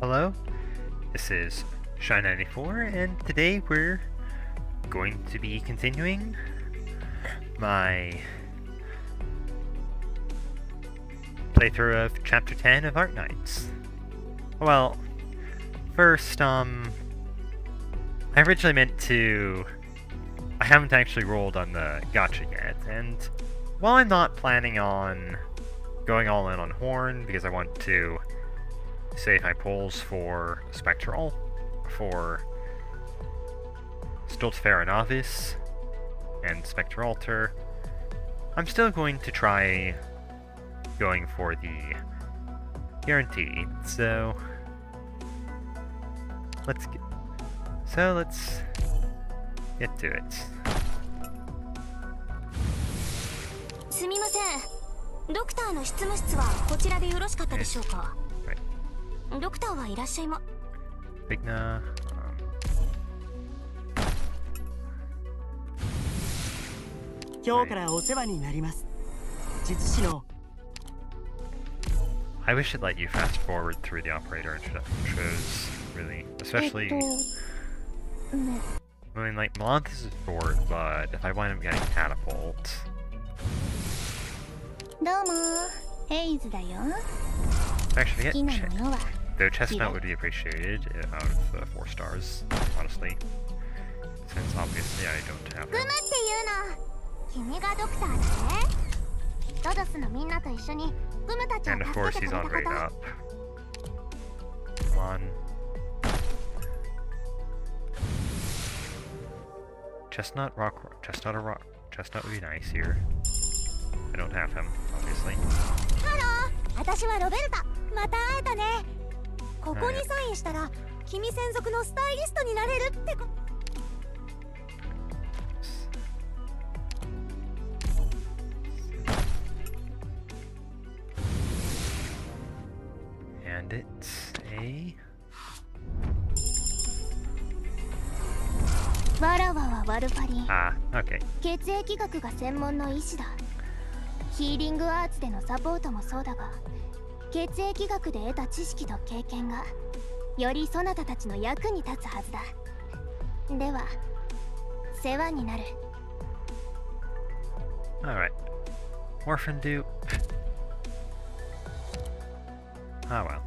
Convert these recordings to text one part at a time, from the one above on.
Hello, this is Shy94, and today we're going to be continuing my playthrough of Chapter 10 of Arknights. Well, first, I originally meant to... I haven't actually rolled on the gacha yet, and while I'm not planning on going all in on Horn, because I want to save my pulls for Spectral, for Stultifera Novice, and Spectre Altar, I'm still going to try going for the guarantee. So let's get to it. すみません。ドクターの執務室はこちらでよろしかったでしょうか。ドクターはいらっしゃいま。Vigna. I wish it let you fast forward through the operator intros, really. Especially... I mean, like, Melanthus is bored, but if I wind up getting Catapult... どうも、ヘイズだよ。 Actually, though Chestnut would be appreciated out of 4 stars, honestly. Since obviously I don't have him. And of course he's on grade up. Come on. Chestnut would be nice here. I don't have him, obviously. 私はロベルタ。また会えたね。ここにサインしたら、君専属のスタイリストになれるってこ。And it's a... わらわはワルパリン。Ah, okay. 血液学が専門の医師だ。ヒーリングアーツでのサポートもそうだが、血液学で得た知識と経験がよりそなたたちの役に立つはずだ。では、世話になる。Alright. Orphan dupe. Ah well.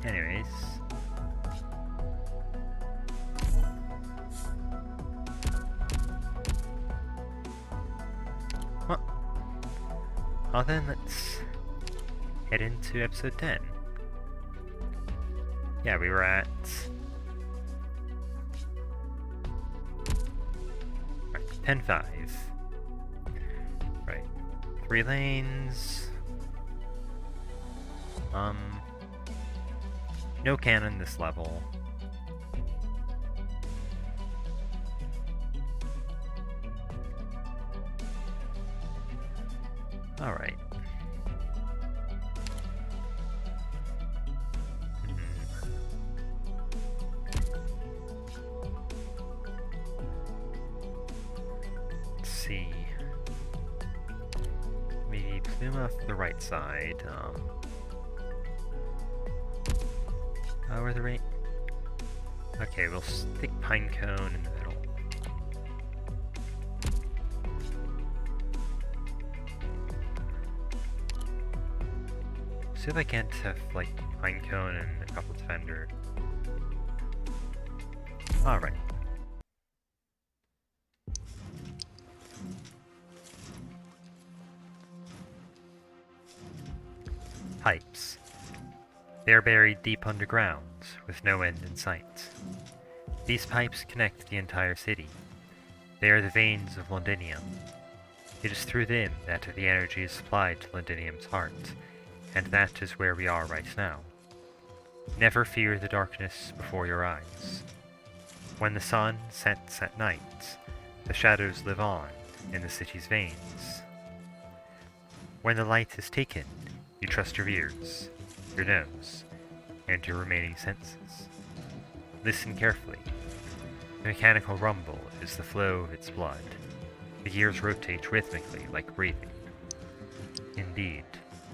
Anyways. Well then, let's head into episode 10. Yeah, we were at... Right, 10-5. Right. 3 lanes. No cannon this level. Alright. Let's see. Maybe plume off the right side. Where the right? Okay, we'll stick Pinecone in the middle. See if I can't have, like, Pinecone and a couple Defender. Alright. Pipes. They are buried deep underground, with no end in sight. These pipes connect the entire city. They are the veins of Londinium. It is through them that the energy is supplied to Londinium's heart, and that is where we are right now. Never fear the darkness before your eyes. When the sun sets at night, the shadows live on in the city's veins. When the light is taken, you trust your ears, your nose, and your remaining senses. Listen carefully. The mechanical rumble is the flow of its blood. The gears rotate rhythmically like breathing. Indeed.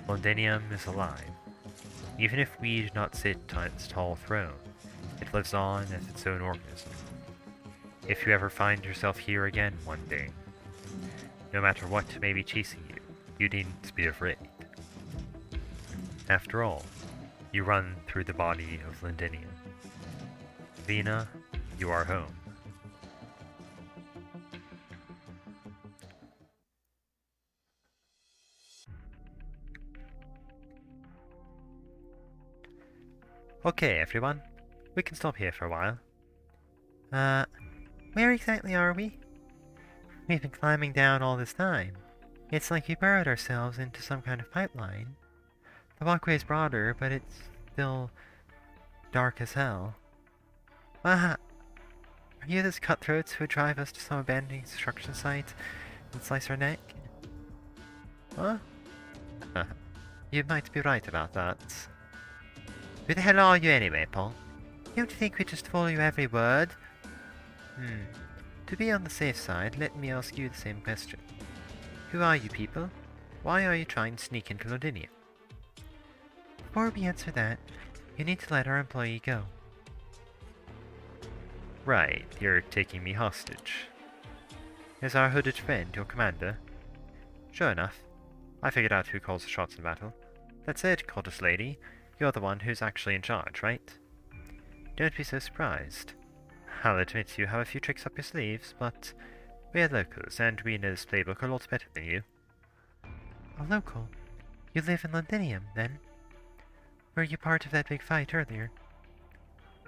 Londinium is alive. Even if we do not sit on its tall throne, it lives on as its own organism. If you ever find yourself here again one day, no matter what may be chasing you, you needn't be afraid. After all, you run through the body of Londinium. Vina, you are home. Okay, everyone. We can stop here for a while. Where exactly are we? We've been climbing down all this time. It's like we burrowed ourselves into some kind of pipeline. The walkway is broader, but it's still dark as hell. Are you those cutthroats who would drive us to some abandoned construction site and slice our neck? Huh? You might be right about that. Who the hell are you anyway, Paul? Don't you think we just follow your every word? To be on the safe side, let me ask you the same question. Who are you people? Why are you trying to sneak into Londinia? Before we answer that, you need to let our employee go. Right, you're taking me hostage. Is our hooded friend your commander? Sure enough. I figured out who calls the shots in battle. That's it, Cultist Lady. You're the one who's actually in charge, right? Don't be so surprised. I'll admit you have a few tricks up your sleeves, but we're locals, and we know this playbook a lot better than you. A local? You live in Londinium, then? Were you part of that big fight earlier?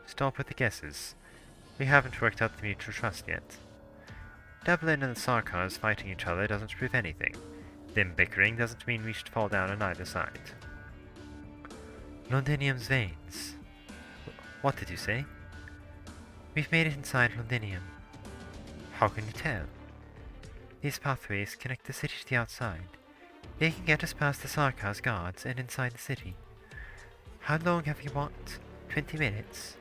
Stop with the guesses. We haven't worked out the mutual trust yet. Dublin and the Sarkars fighting each other doesn't prove anything. Them bickering doesn't mean we should fall down on either side. Londinium's veins. What did you say? We've made it inside Londinium. How can you tell? These pathways connect the city to the outside. They can get us past the Sarkar's guards and inside the city. How long have you walked? 20 minutes?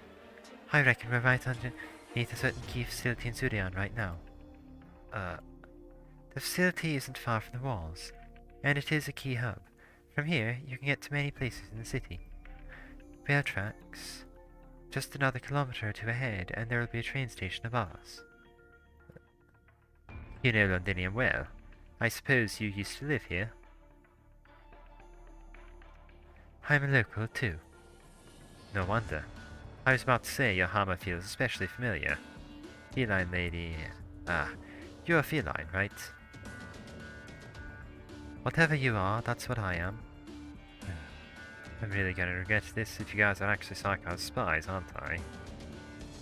I reckon we're right underneath a certain key facility in Sudian right now. The facility isn't far from the walls, and it is a key hub. From here, you can get to many places in the city. Rail tracks. Just another kilometer or two ahead, and there will be a train station above us. You know Londinium well. I suppose you used to live here? I'm a local, too. No wonder. I was about to say your hammer feels especially familiar. Feline lady... you're a feline, right? Whatever you are, that's what I am. I'm really gonna regret this if you guys are actually Sarkar's spies, aren't I?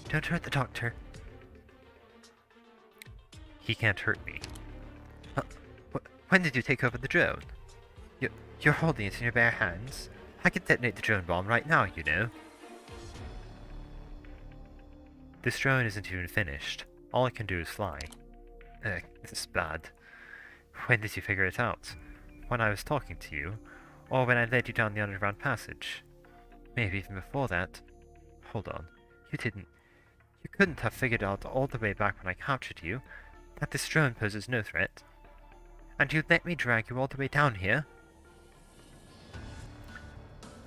Don't hurt the doctor. He can't hurt me. When did you take over the drone? You're holding it in your bare hands? I could detonate the drone bomb right now, you know. This drone isn't even finished. All it can do is fly. This is bad. When did you figure it out? When I was talking to you? Or when I led you down the underground passage? Maybe even before that. Hold on. You couldn't have figured out all the way back when I captured you that this drone poses no threat. And you'd let me drag you all the way down here?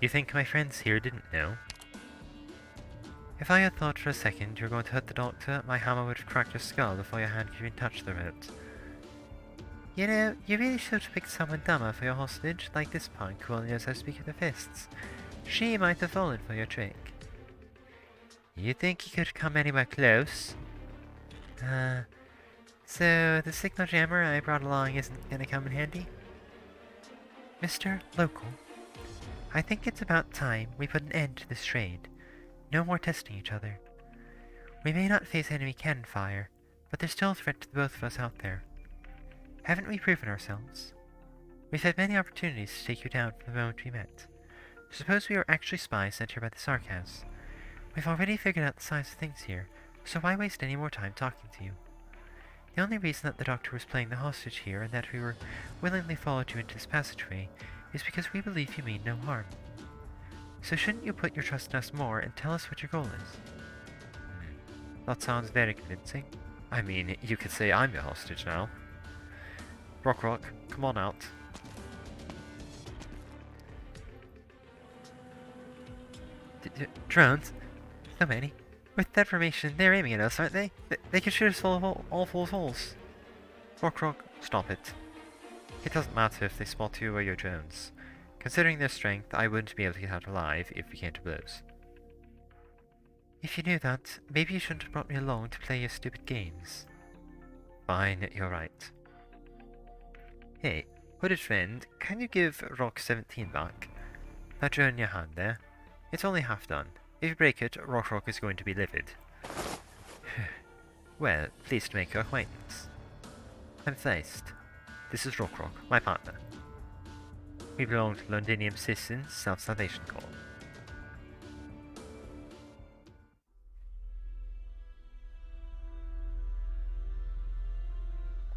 You think my friends here didn't know? If I had thought for a second you were going to hurt the doctor, my hammer would have cracked your skull before your hand could even touch the remote. You know, you really should have picked someone dumber for your hostage, like this punk who only knows how to speak with her fists. She might have fallen for your trick. You think he could come anywhere close? So the signal jammer I brought along isn't gonna come in handy? Mr. Local, I think it's about time we put an end to this trade. No more testing each other. We may not face enemy cannon fire, but there's still a threat to the both of us out there. Haven't we proven ourselves? We've had many opportunities to take you down from the moment we met. Suppose we are actually spies sent here by the Sarkars. We've already figured out the size of things here, so why waste any more time talking to you? The only reason that the doctor was playing the hostage here and that we were willingly followed you into this passageway is because we believe you mean no harm. So shouldn't you put your trust in us more and tell us what your goal is? That sounds very convincing. I mean, you could say I'm your hostage now. Rock, come on out. Drones? So many. With that formation, they're aiming at us, aren't they? They can shoot us all full of holes. Rock, stop it. It doesn't matter if they spot you or your drones. Considering their strength, I wouldn't be able to get out alive if we came to blows. If you knew that, maybe you shouldn't have brought me along to play your stupid games. Fine, you're right. Hey, hooded friend, can you give Rock 17 back? That drone in your hand there. It's only half done. If you break it, Rock is going to be livid. Well, pleased to make your acquaintance. I'm Theist. This is Rock, my partner. We belong to Londinium Citizens Self-Salvation Corps.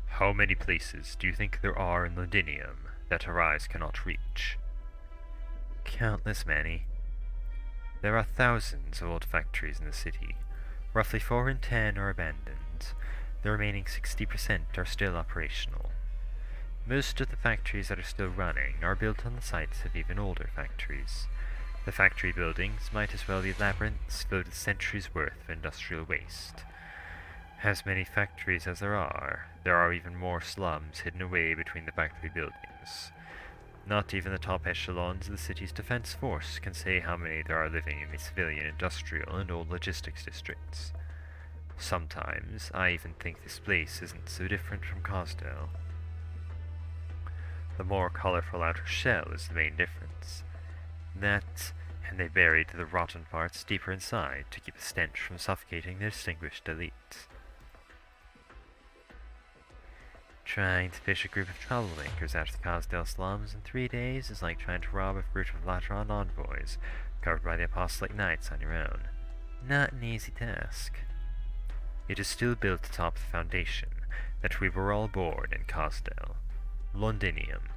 How many places do you think there are in Londinium that our eyes cannot reach? Countless many. There are thousands of old factories in the city. Roughly 4 in 10 are abandoned. The remaining 60% are still operational. Most of the factories that are still running are built on the sites of even older factories. The factory buildings might as well be labyrinths filled with centuries' worth of industrial waste. As many factories as there are even more slums hidden away between the factory buildings. Not even the top echelons of the city's defense force can say how many there are living in the civilian, industrial, and old logistics districts. Sometimes, I even think this place isn't so different from Cosdale. The more colorful outer shell is the main difference. That, and they buried the rotten parts deeper inside to keep the stench from suffocating the distinguished elite. Trying to fish a group of troublemakers out of the Cosdale slums in 3 days is like trying to rob a group of Lateran envoys covered by the apostolic knights on your own. Not an easy task. It is still built atop the foundation that we were all born in Cosdale. Londinium.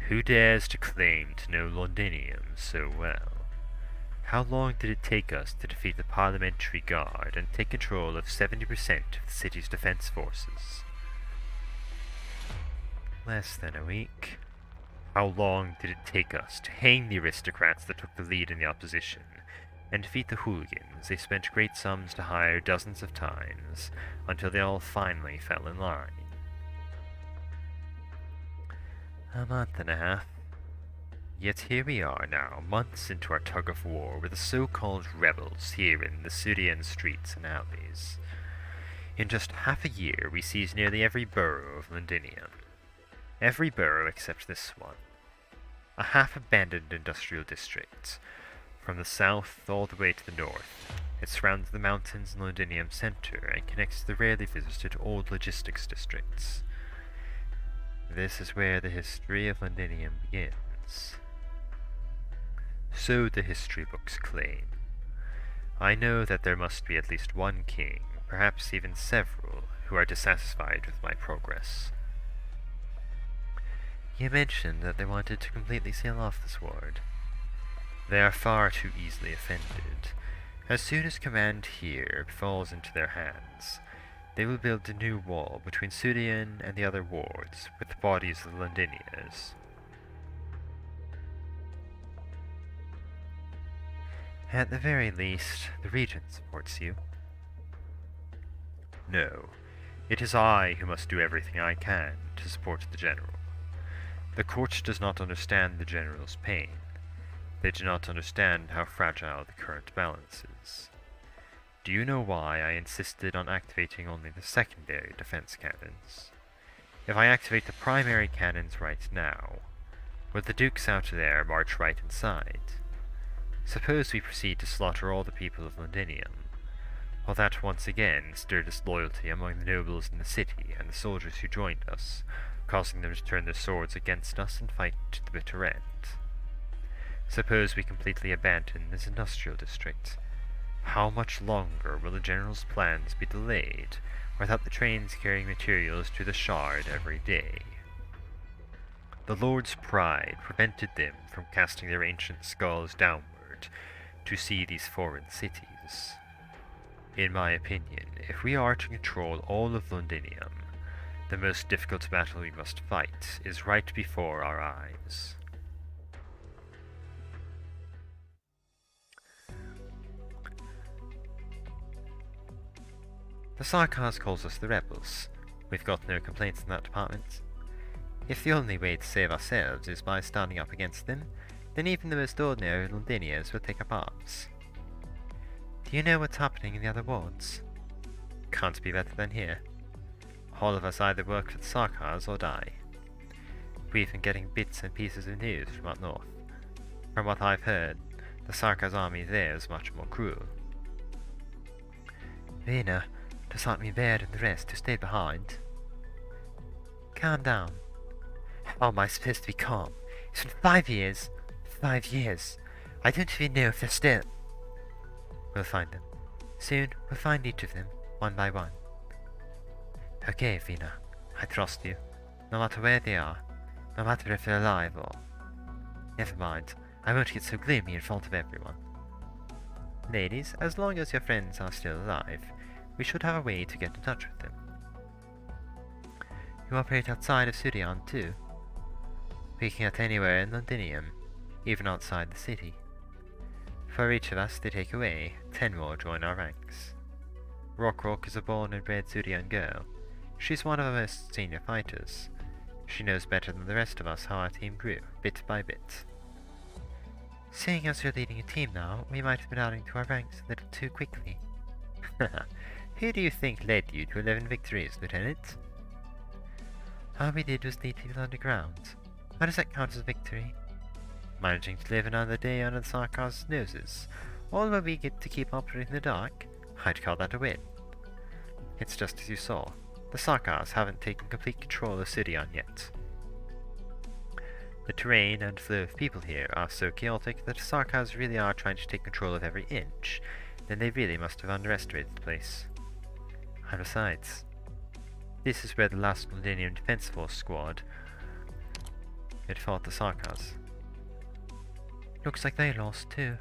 Who dares to claim to know Londinium so well? How long did it take us to defeat the Parliamentary Guard and take control of 70% of the city's defense forces? Less than a week. How long did it take us to hang the aristocrats that took the lead in the opposition, and defeat the hooligans they spent great sums to hire dozens of times, until they all finally fell in line? A month and a half. Yet here we are now, months into our tug of war with the so-called rebels here in the Syrian streets and alleys. In just half a year we seized nearly every borough of Londinium. Every borough except this one. A half-abandoned industrial district. From the south all the way to the north. It surrounds the mountains in Londinium Center and connects the rarely visited old logistics districts. This is where the history of Londinium begins. So the history books claim. I know that there must be at least one king, perhaps even several, who are dissatisfied with my progress. You mentioned that they wanted to completely seal off the sword. They are far too easily offended. As soon as command here falls into their hands, they will build a new wall between Sudian and the other wards with the bodies of the Londiniers. At the very least, the Regent supports you. No, it is I who must do everything I can to support the General. The court does not understand the General's pain. They do not understand how fragile the current balance is. Do you know why I insisted on activating only the secondary defense cannons? If I activate the primary cannons right now, will the Dukes out there march right inside? Suppose we proceed to slaughter all the people of Londinium. Will that once again stir disloyalty among the nobles in the city and the soldiers who joined us, causing them to turn their swords against us and fight to the bitter end? Suppose we completely abandon this industrial district. How much longer will the General's plans be delayed without the trains carrying materials to the Shard every day? The Lord's pride prevented them from casting their ancient skulls downward to see these foreign cities. In my opinion, if we are to control all of Londinium, the most difficult battle we must fight is right before our eyes. The Sarkaz calls us the rebels. We've got no complaints in that department. If the only way to save ourselves is by standing up against them, then even the most ordinary Londinians will take up arms. Do you know what's happening in the other wards? Can't be better than here. All of us either work for the Sarkaz or die. We've been getting bits and pieces of news from up north. From what I've heard, the Sarkaz army there is much more cruel. Vina, does that mean Baird and the rest to stay behind? Calm down. How am I supposed to be calm? It's been 5 years. 5 years. I don't even know if they're still... We'll find them. Soon, we'll find each of them, one by one. Okay, Vina. I trust you. No matter where they are. No matter if they're alive or... Never mind. I won't get so gloomy in front of everyone. Ladies, as long as your friends are still alive, we should have a way to get in touch with them. You operate outside of Surian too? We can get anywhere in Londinium, even outside the city. For each of us they take away, 10 more join our ranks. Rock is a born and bred Surian girl. She's one of our most senior fighters. She knows better than the rest of us how our team grew, bit by bit. Seeing as you're leading a team now, we might have been adding to our ranks a little too quickly. Who do you think led you to 11 victories, Lieutenant? All we did was lead people underground. How does that count as a victory? Managing to live another day under the Sarkaz's noses, all while we get to keep operating in the dark? I'd call that a win. It's just as you saw. The Sarkaz haven't taken complete control of Sirion yet. The terrain and flow of people here are so chaotic that the Sarkaz really are trying to take control of every inch. Then they really must have underestimated the place. And besides, this is where the last Millennium Defense Force squad had fought the Sarkaz. Looks like they lost too.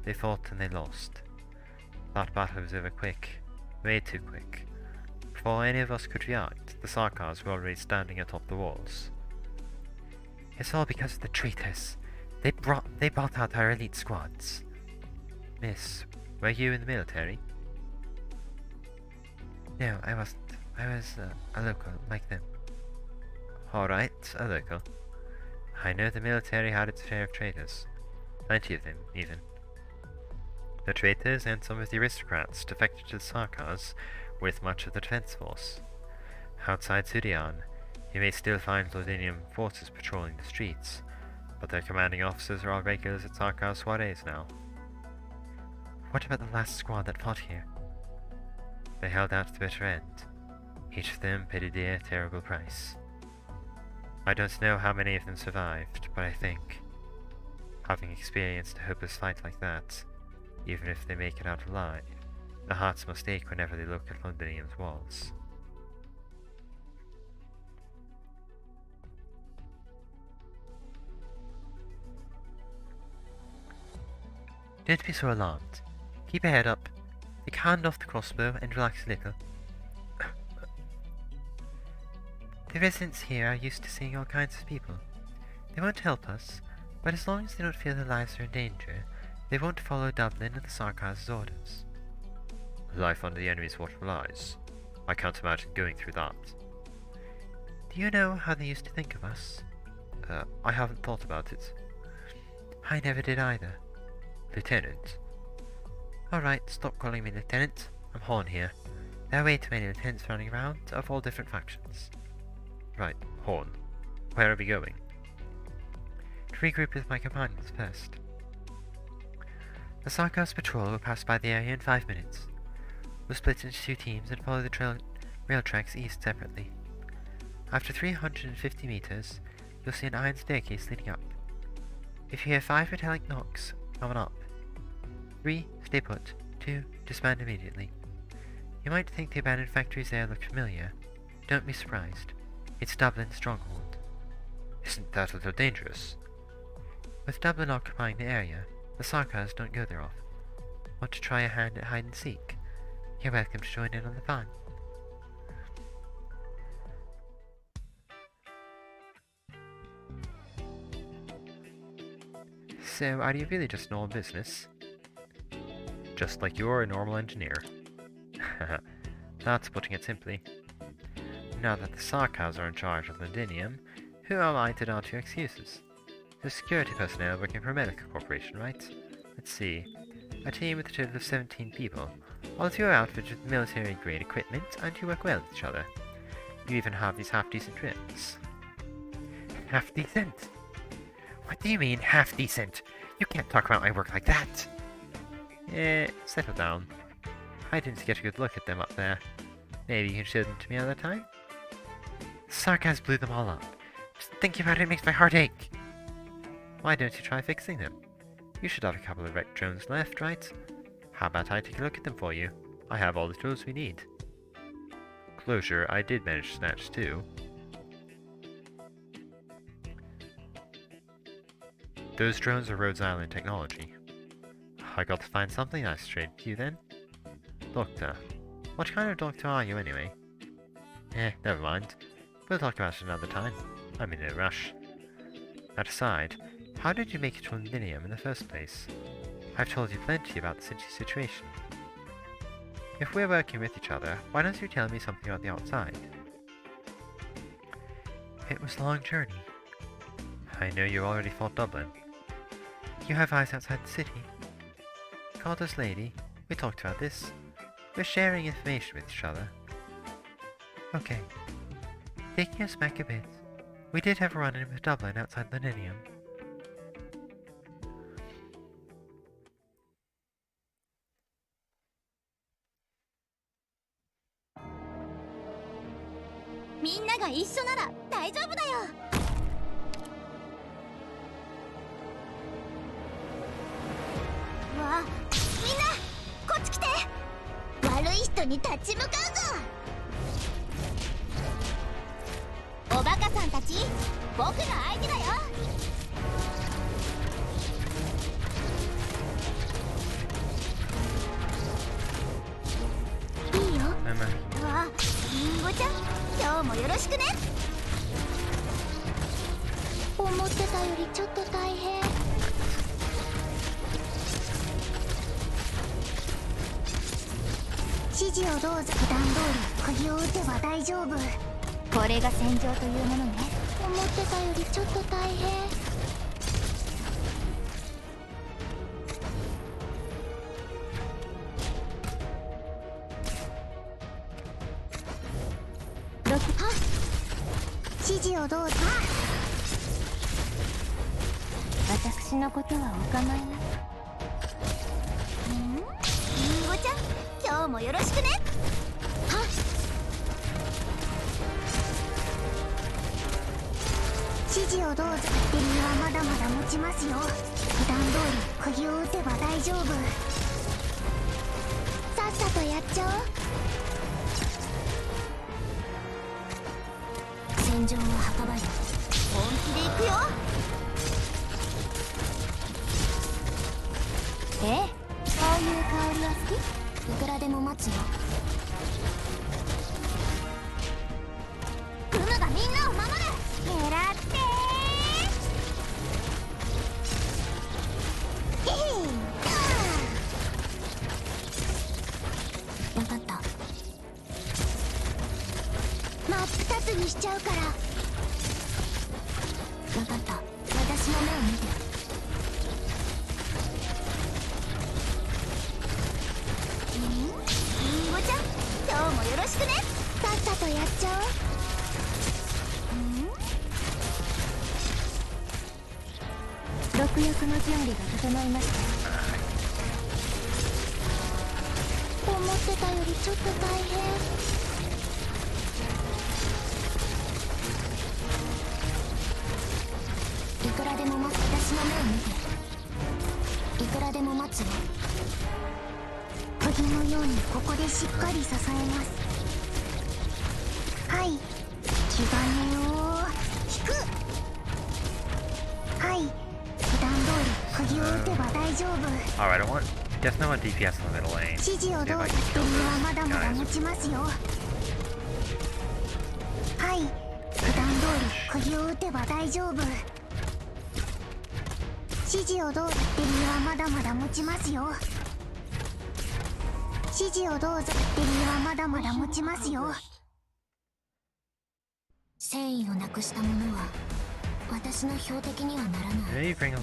They fought and they lost. That battle was over quick. Way too quick. Before any of us could react, the Sarkaz were already standing atop the walls. It's all because of the traitors. They bought out our elite squads. Miss, were you in the military? No, I wasn't. I was a local, like them. Alright, a local. I know the military had its share of traitors. Plenty of them, even. The traitors and some of the aristocrats defected to the Sarkaz with much of the defense force. Outside Surian, you may still find Lodinium forces patrolling the streets, but their commanding officers are all regulars at Sarkaz soirees now. What about the last squad that fought here? They held out to the bitter end. Each of them paid a dear, terrible price. I don't know how many of them survived, but I think, having experienced a hopeless fight like that, even if they make it out alive, their hearts must ache whenever they look at Londinium's walls. Don't be so alarmed. Keep your head up, take a hand off the crossbow and relax a little. The residents here are used to seeing all kinds of people. They won't help us, but as long as they don't feel their lives are in danger, they won't follow Dublin and the Sarkaz's orders. Life under the enemy's watchful eyes. I can't imagine going through that. Do you know how they used to think of us? I haven't thought about it. I never did either. Lieutenant? Alright, stop calling me Lieutenant. I'm Horn here. There are way too many lieutenants running around, of all different factions. Right, Horn. Where are we going? To regroup with my companions first. The Sarkaz patrol will pass by the area in 5 minutes. We'll split into 2 teams and follow the rail tracks east separately. After 350 meters, you'll see an iron staircase leading up. If you hear 5 metallic knocks, come on up. 3, stay put. 2, disband immediately. You might think the abandoned factories there look familiar. Don't be surprised. It's Dublin's stronghold. Isn't that a little dangerous? With Dublin occupying the area, the Sarkaz don't go there often. Want to try a hand at hide and seek? You're welcome to join in on the fun. So, are you really just normal business? Just like you're a normal engineer. That's putting it simply. Now that the Sarkaz are in charge of Londinium, who am I to doubt your excuses? The security personnel working for America Corporation, right? Let's see. A team with a total of 17 people. All of you are outfitted with military-grade equipment, and you work well with each other. You even have these half-decent drills. Half-decent? What do you mean, half-decent? You can't talk about my work like that! Settle down. I didn't get a good look at them up there. Maybe you can show them to me another time? Sarkaz blew them all up. Just thinking about it makes my heart ache. Why don't you try fixing them? You should have a couple of wrecked drones left, right? How about I take a look at them for you? I have all the tools we need. Closure, I did manage to snatch two. Those drones are Rhodes Island technology. I got to find something nice to trade with you then. Doctor. What kind of doctor are you anyway? Never mind. We'll talk about it another time. I'm in no rush. That aside, how did you make it to Londinium in the first place? I've told you plenty about the city's situation. If we're working with each other, why don't you tell me something about the outside? It was a long journey. I know you already fought Dublin. You have eyes outside the city. Called us lady. We talked about this. We're sharing information with each other. Okay. Taking us back a bit, we did have a run-in with Dublin outside Londinium.これが戦場というものね。思ってたよりちょっと大変。指示をどうぞ。私のことはお構いなく。りんごちゃん、今日もよろしくね。はっ。指示をどうぞ。バッテリーはまだまだ持ちますよ。普段通り釘を打てば大丈夫。さっさとやっちゃおう。戦場は墓場よ。本気で行くよ。こういう香りは好き？いくらでも待つよ。クムがみんなを守る。狙って分かった。真っ二つにしちゃうから。分かった。私の目を見て。りんごちゃん、今日もよろしくね。さっさとやっちゃおう。毒薬の準備が整いました。思ってたよりちょっと大変。いくらでも待つ。私の目を見て。いくらでも待つよ。釘のようにここでしっかり支えます。はい。気兼ねを引く。はい。普段通り釘を打てば大丈夫。Alright, I want definitely want DPS in the middle lane. 指示をどうぞ。バッテリーはまだまだ持ちますよ。はい。普段通り釘を打てば大丈夫。指示をどうぞ。バッテリーはまだまだ持ちますよ。指示をどうぞ。ベリーはまだまだ持ちますよ。繊維をなくしたものは私の標的にはならない。Maybe bring along.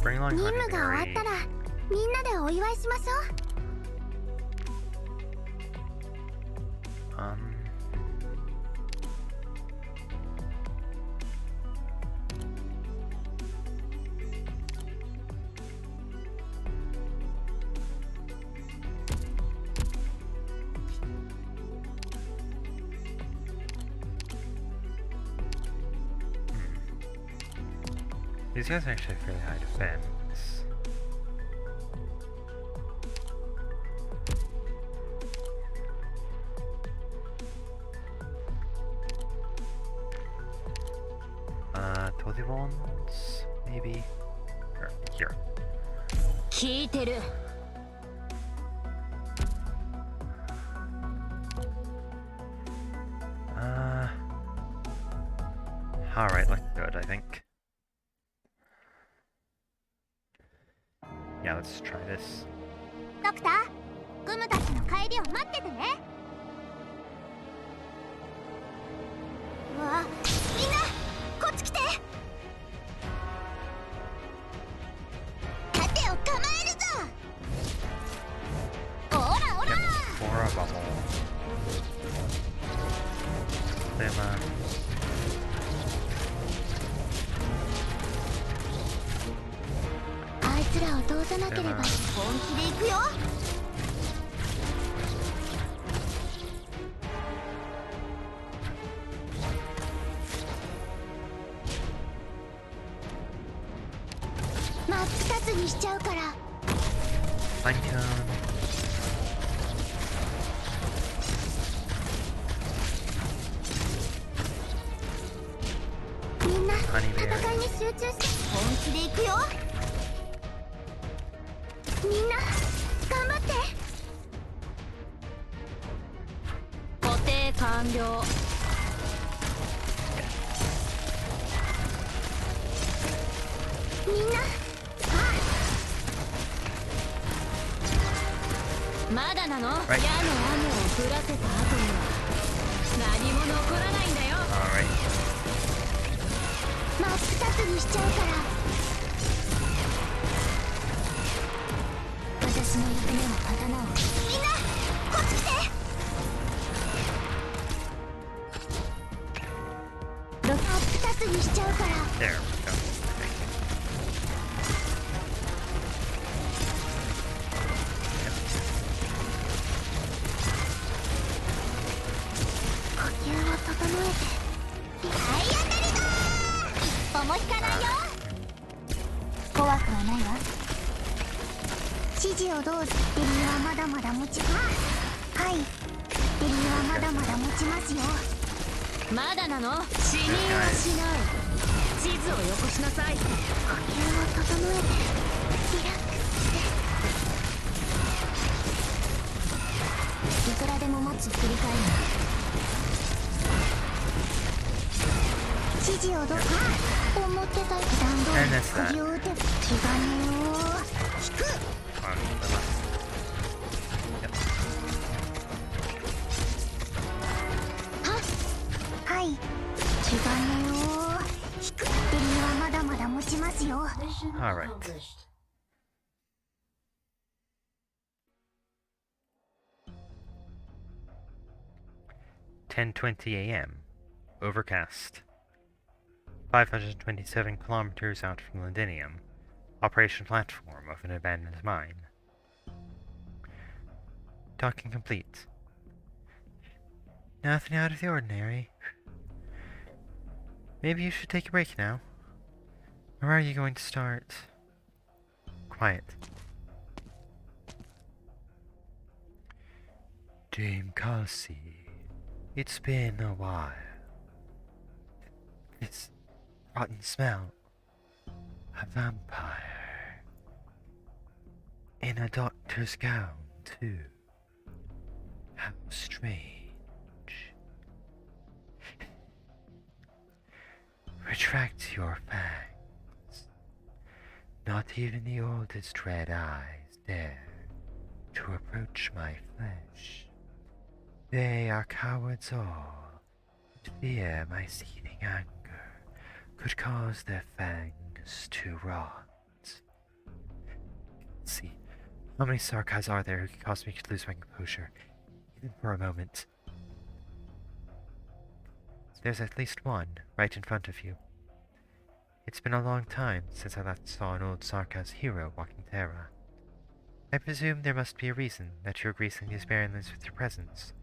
Bring along 任務が終わ Honeyberry. ったらみんなでお祝いしましょう。These guys are actually fairly high defense. Totally ones, maybe? Or here. 聞いてる。Alright, looking good, I think. Yeah, let's try this. ドクター、グムたちの帰りを待っててね。うわ、みんなこっち来て。盾を構えるぞ。オラオラ。 Four of them all. Them, あいつらを通さなければ本気で行くよ。真っ二つにしちゃうから。Fine cone. みんな Honeyberry. 戦いに集中して本気で行くよ。みんな頑張って。固定完了。みんな、まだなの？矢の雨を降らせた後には何も残らないんだよ。 Alright. 真っ二つにしちゃうから。私の役目は刀を。みんなこっち来て。真っ二つにしちゃうから。 There we go. 呼吸を整えて。体当たりだー。一歩も引かないよ。怖くはないわ。指示をどうぞ。ベリーはまだまだ持ち。はい、ベリーはまだまだ持ちますよ。まだなの？死にはしない。地図をよこしなさい。呼吸を整えてリラックスして。いくらでも待つ。振り返る。指示をどう。思ってた段通り釘を打て。気兼ねを引く。はい、気兼ねを引く。ベリーはまだまだ持ちますよ。 Alright. (10:20 a.m.) Overcast. 527 kilometers out from Londinium. Operation platform of an abandoned mine. Docking complete. Nothing out of the ordinary. Maybe you should take a break now. Or are you going to start? Quiet. Dame Cassie, it's been a while. This rotten smell. A vampire. In a doctor's gown, too. How strange. Retract your fangs. Not even the oldest red eyes dare to approach my flesh. They are cowards all, and fear my seething anger could cause their fangs to rot. Let's see, how many Sarkas are there who could cause me to lose my composure, even for a moment? There's at least one, right in front of you. It's been a long time since I last saw an old Sarkas hero walking Terra. I presume there must be a reason that you're gracing these barrenlands with your presence,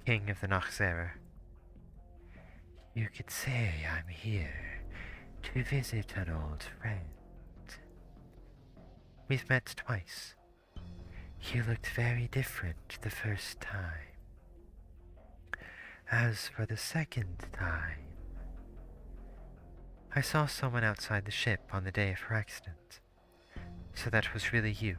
King of the Nachzera. You could say I'm here to visit an old friend. We've met twice. You looked very different the first time. As for the second time, I saw someone outside the ship on the day of her accident. So that was really you.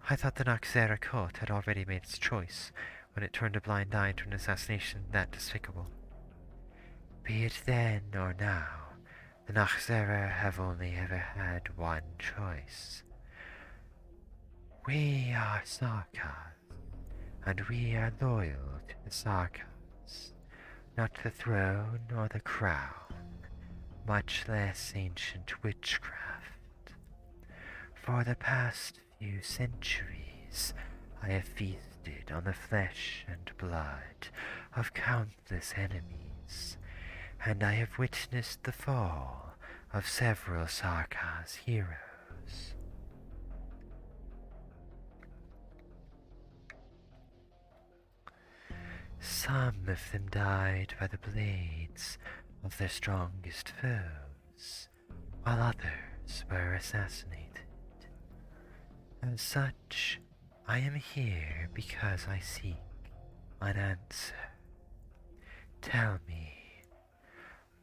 I thought the Nachzera court had already made its choice when it turned a blind eye to an assassination that despicable. Be it then or now, the Nachzera have only ever had one choice. We are Sarkas, and we are loyal to the Sarkas, not the throne or the crown, much less ancient witchcraft. For the past few centuries, I have feasted on the flesh and blood of countless enemies, and I have witnessed the fall of several Sarkas heroes. Some of them died by the blades of their strongest foes, while others were assassinated. As such, I am here because I seek an answer. Tell me,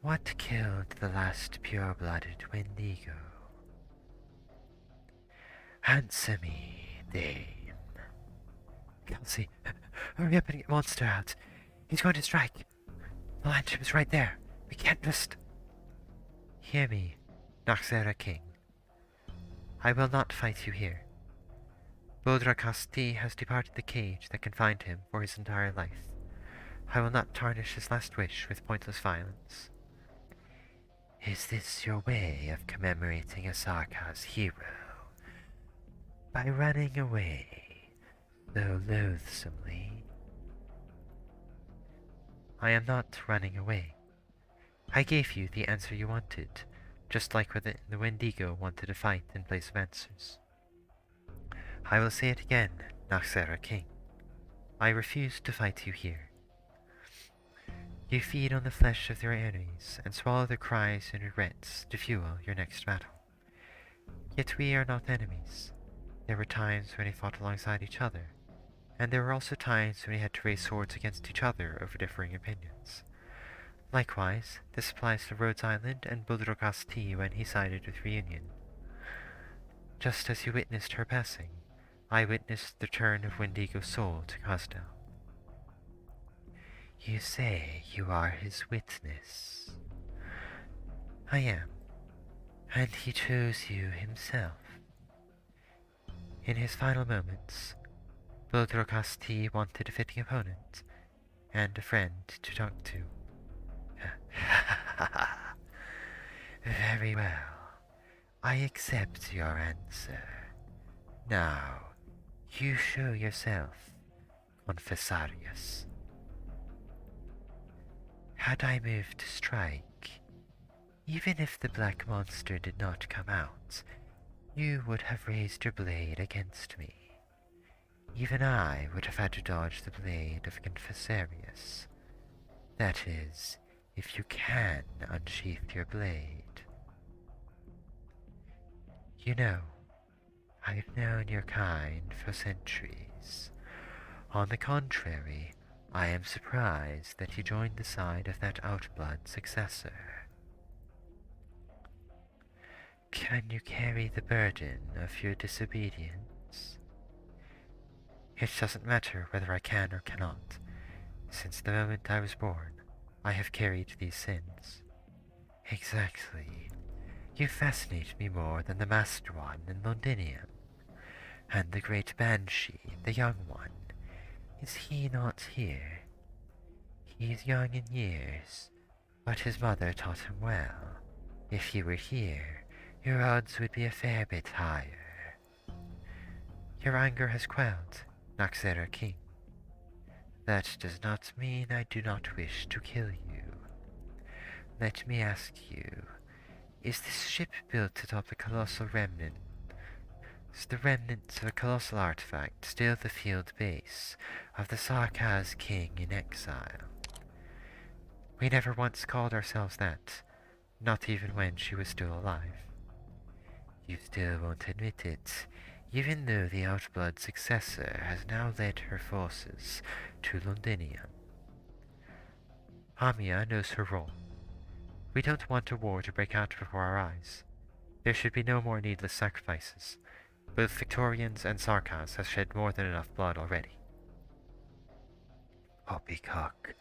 what killed the last pure-blooded Wendigo? Answer me, Dame. Kelsey, hurry up and get Monster out. He's going to strike. The lantern is right there. We can't just... Hear me, Nachzera King. I will not fight you here. Boldrakasti has departed the cage that confined him for his entire life. I will not tarnish his last wish with pointless violence. Is this your way of commemorating a Sarkas hero? By running away so loathsomely? I am not running away. I gave you the answer you wanted, just like when the Wendigo wanted a fight in place of answers. I will say it again, Nachzera King. I refuse to fight you here. You feed on the flesh of your enemies and swallow their cries and regrets to fuel your next battle. Yet we are not enemies. There were times when we fought alongside each other, and there were also times when we had to raise swords against each other over differing opinions. Likewise, this applies to Rhodes Island and Buldrogasti when he sided with Reunion. Just as you witnessed her passing, I witnessed the turn of Wendigo's soul to Khosdal. You say you are his witness. I am, and he chose you himself. In his final moments, Buldrogasti wanted a fitting opponent and a friend to talk to. Very well. I accept your answer. Now, you show yourself, Confessarius. Had I moved to strike, even if the black monster did not come out, you would have raised your blade against me. Even I would have had to dodge the blade of Confessarius. That is, if you can unsheath your blade. You know, I've known your kind for centuries. On the contrary, I am surprised that you joined the side of that outblood successor. Can you carry the burden of your disobedience? It doesn't matter whether I can or cannot. Since the moment I was born, I have carried these sins. Exactly. You fascinate me more than the Master One in Londinium. And the great Banshee, the young one, is he not here? He is young in years, but his mother taught him well. If he were here, your odds would be a fair bit higher. Your anger has quelled, Noxera King. That does not mean I do not wish to kill you. Let me ask you, is this ship built atop the colossal remnant? Is the remnants of a colossal artifact still the field base of the Sarkaz King in exile? We never once called ourselves that, not even when she was still alive. You still won't admit it, even though the Outblood successor has now led her forces to Londinium. Hamia knows her role. We don't want a war to break out before our eyes. There should be no more needless sacrifices. Both Victorians and Sarkaz have shed more than enough blood already. Poppycock,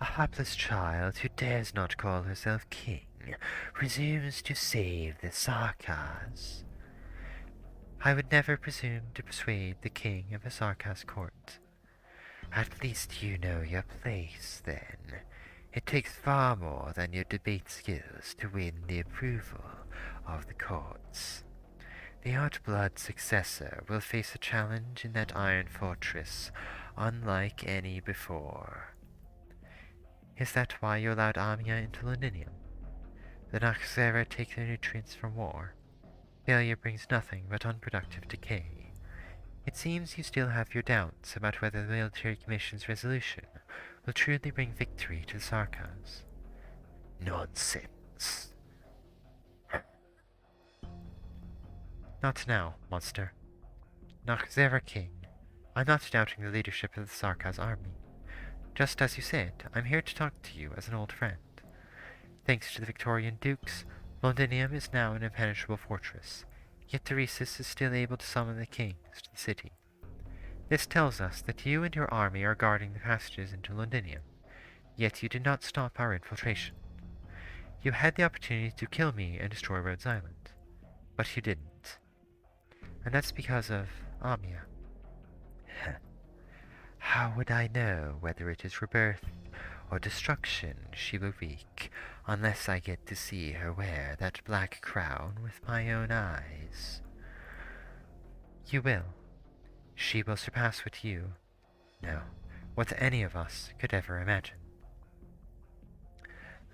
a hapless child who dares not call herself king, presumes to save the Sarkaz. I would never presume to persuade the king of a Sarkaz court. At least you know your place, then. It takes far more than your debate skills to win the approval of the courts. The Outblood successor will face a challenge in that iron fortress unlike any before. Is that why you allowed Amia into Londinium? The Noxera take their nutrients from war. Failure brings nothing but unproductive decay. It seems you still have your doubts about whether the military commission's resolution will truly bring victory to the Sarkaz. Nonsense. Not now, monster. Noxera King, I'm not doubting the leadership of the Sarkaz army. Just as you said, I'm here to talk to you as an old friend. Thanks to the Victorian dukes, Londinium is now an impenetrable fortress, yet Teresis is still able to summon the kings to the city. This tells us that you and your army are guarding the passages into Londinium, yet you did not stop our infiltration. You had the opportunity to kill me and destroy Rhodes Island, but you didn't. And that's because of Amia. How would I know whether it is rebirth or destruction she will wreak unless I get to see her wear that black crown with my own eyes? You will. She will surpass what you, no, what any of us could ever imagine.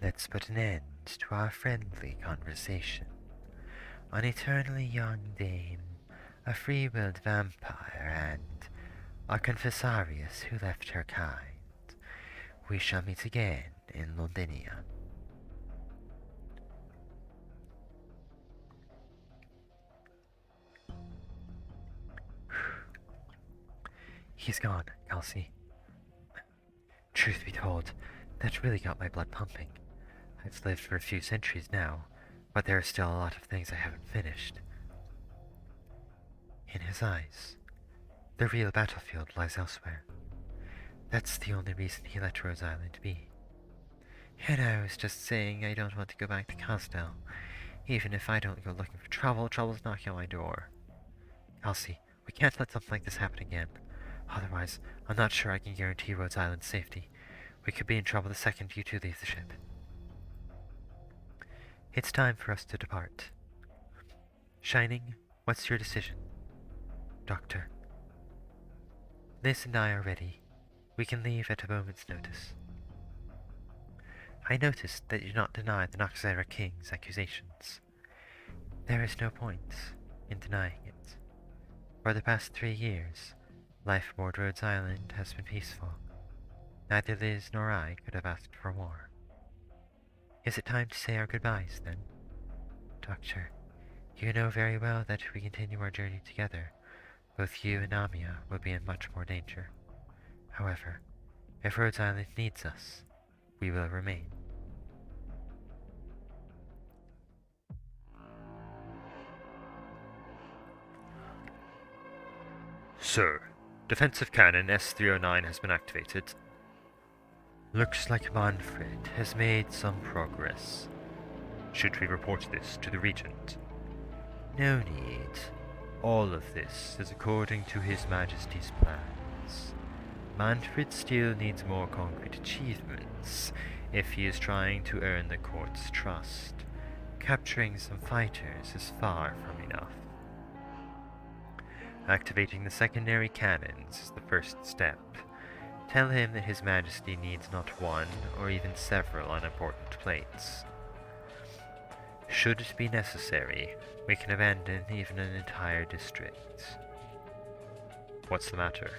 Let's put an end to our friendly conversation. An eternally young dame, a free-willed vampire, and a confessarius who left her kind. We shall meet again in Londinium. He's gone, Kelsey. Truth be told, that really got my blood pumping. I've lived for a few centuries now, but there are still a lot of things I haven't finished. In his eyes, the real battlefield lies elsewhere. That's the only reason he let Rose Island be. And I was just saying I don't want to go back to Cosdell. Even if I don't go looking for trouble, trouble's knocking on my door. Elsie, we can't let something like this happen again. Otherwise, I'm not sure I can guarantee Rhodes Island's safety. We could be in trouble the second you two leave the ship. It's time for us to depart. Shining, what's your decision? Doctor. Liz and I are ready. We can leave at a moment's notice. I noticed that you did not deny the Noxera King's accusations. There is no point in denying it. For the past 3 years, life aboard Rhodes Island has been peaceful. Neither Liz nor I could have asked for more. Is it time to say our goodbyes, then? Doctor, you know very well that if we continue our journey together, both you and Amia will be in much more danger. However, if Rhodes Island needs us, we will remain. Sir, defensive cannon S-309 has been activated. Looks like Manfred has made some progress. Should we report this to the Regent? No need. All of this is according to His Majesty's plans. Manfred still needs more concrete achievements if he is trying to earn the court's trust. Capturing some fighters is far from enough. Activating the secondary cannons is the first step. Tell him that His Majesty needs not one or even several unimportant plates. Should it be necessary, we can abandon even an entire district. What's the matter?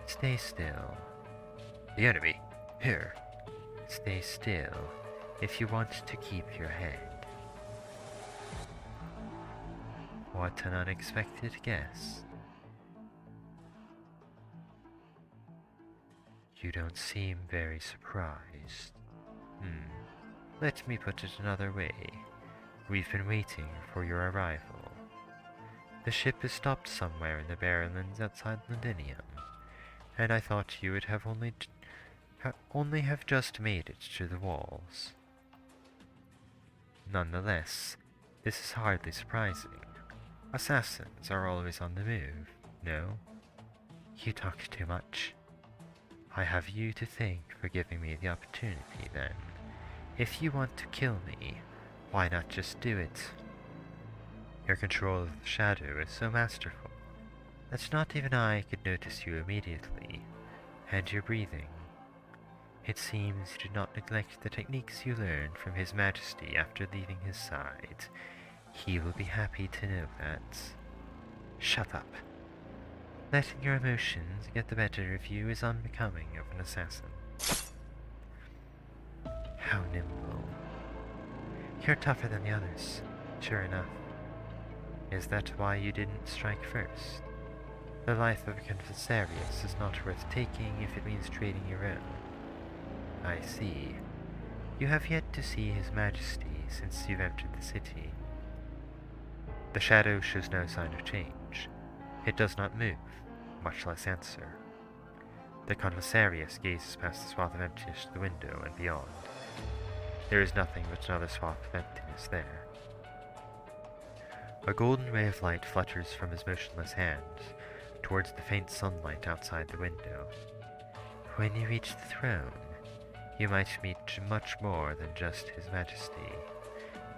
Stay still. The enemy! Here! Stay still if you want to keep your head. What an unexpected guess. You don't seem very surprised. Let me put it another way. We've been waiting for your arrival. The ship is stopped somewhere in the Barrenlands outside Londinium, and I thought you would have only have just made it to the walls. Nonetheless, this is hardly surprising. Assassins are always on the move, no? You talk too much. I have you to thank for giving me the opportunity, then. If you want to kill me, why not just do it? Your control of the shadow is so masterful that not even I could notice you immediately, and your breathing. It seems you did not neglect the techniques you learned from His Majesty after leaving his side. He will be happy to know that. Shut up. Letting your emotions get the better of you is unbecoming of an assassin. How nimble. You're tougher than the others, sure enough. Is that why you didn't strike first? The life of a Confessarius is not worth taking if it means trading your own. I see. You have yet to see His Majesty since you've entered the city. The shadow shows no sign of change. It does not move, much less answer. The Confessarius gazes past the swath of emptiness to the window and beyond. There is nothing but another swath of emptiness there. A golden ray of light flutters from his motionless hand towards the faint sunlight outside the window. When you reach the throne, you might meet much more than just His Majesty.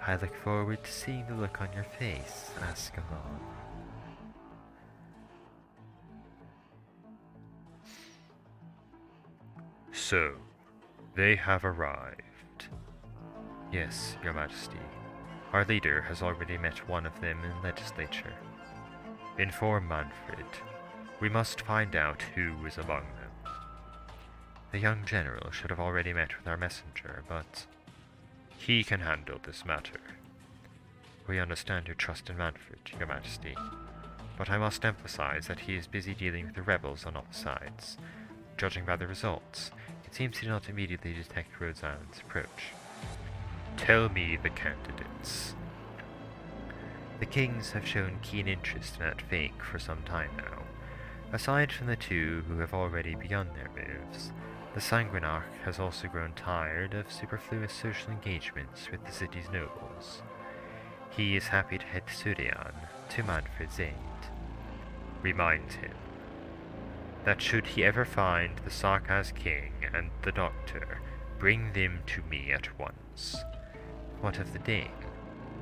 I look forward to seeing the look on your face, Ascalon. So, they have arrived. Yes, Your Majesty. Our leader has already met one of them in legislature. Inform Manfred. We must find out who is among them. The young general should have already met with our messenger, but he can handle this matter. We understand your trust in Manfred, Your Majesty, but I must emphasize that he is busy dealing with the rebels on all sides. Judging by the results, it seems he did not immediately detect Rhodes Island's approach. Tell me the candidates. The kings have shown keen interest in that fake for some time now. Aside from the two who have already begun their moves, the Sanguinarch has also grown tired of superfluous social engagements with the city's nobles. He is happy to head to Surian, to Manfred's aid. Remind him that should he ever find the Sarkaz king and the doctor, bring them to me at once. What of the Dane?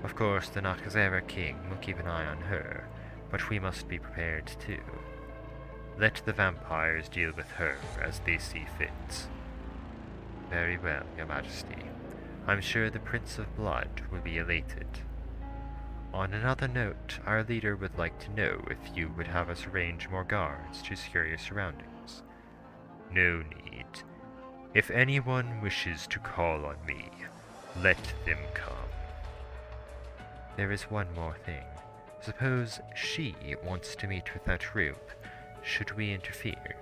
Of course, the Nakazera king will keep an eye on her, but we must be prepared too. Let the vampires deal with her as they see fit. Very well, Your Majesty. I'm sure the Prince of Blood will be elated. On another note, our leader would like to know if you would have us arrange more guards to secure your surroundings. No need. If anyone wishes to call on me, let them come. There is one more thing. Suppose she wants to meet with that group. Should we interfere?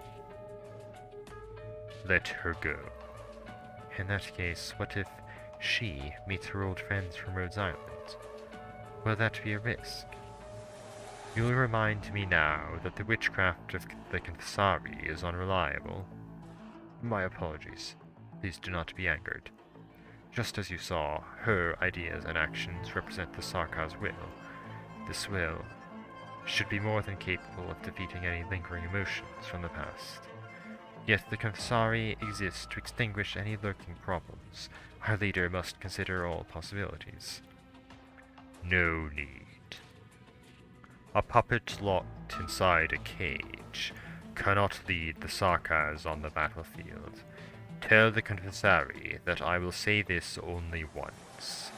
Let her go. In that case, what if she meets her old friends from Rhodes Island? Will that be a risk? You'll remind me now that the witchcraft of the Confessari is unreliable. My apologies. Please do not be angered. Just as you saw, her ideas and actions represent the Sarkar's will. This will should be more than capable of defeating any lingering emotions from the past. Yet the Confessari exist to extinguish any lurking problems. Our leader must consider all possibilities. No need. A puppet locked inside a cage cannot lead the Sarkars on the battlefield. Tell the Confessari that I will say this only once.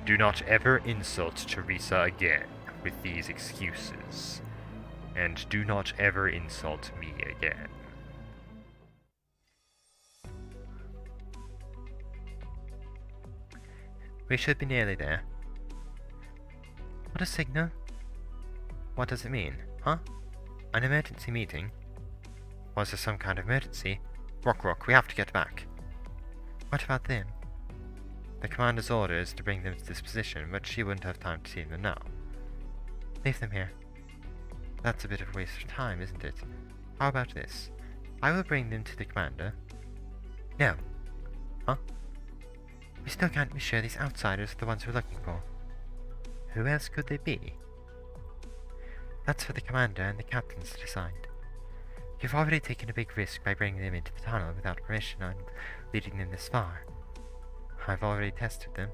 Do not ever insult Teresa again with these excuses. And do not ever insult me again. We should be nearly there. What a signal? What does it mean? Huh? An emergency meeting? Was there some kind of emergency? Rock, we have to get back. What about them? The commander's order is to bring them to this position, but she wouldn't have time to see them now. Leave them here. That's a bit of a waste of time, isn't it? How about this? I will bring them to the commander. No. Huh? We still can't be sure these outsiders are the ones we're looking for. Who else could they be? That's for the commander and the captains to decide. You've already taken a big risk by bringing them into the tunnel without permission and leading them this far. I've already tested them.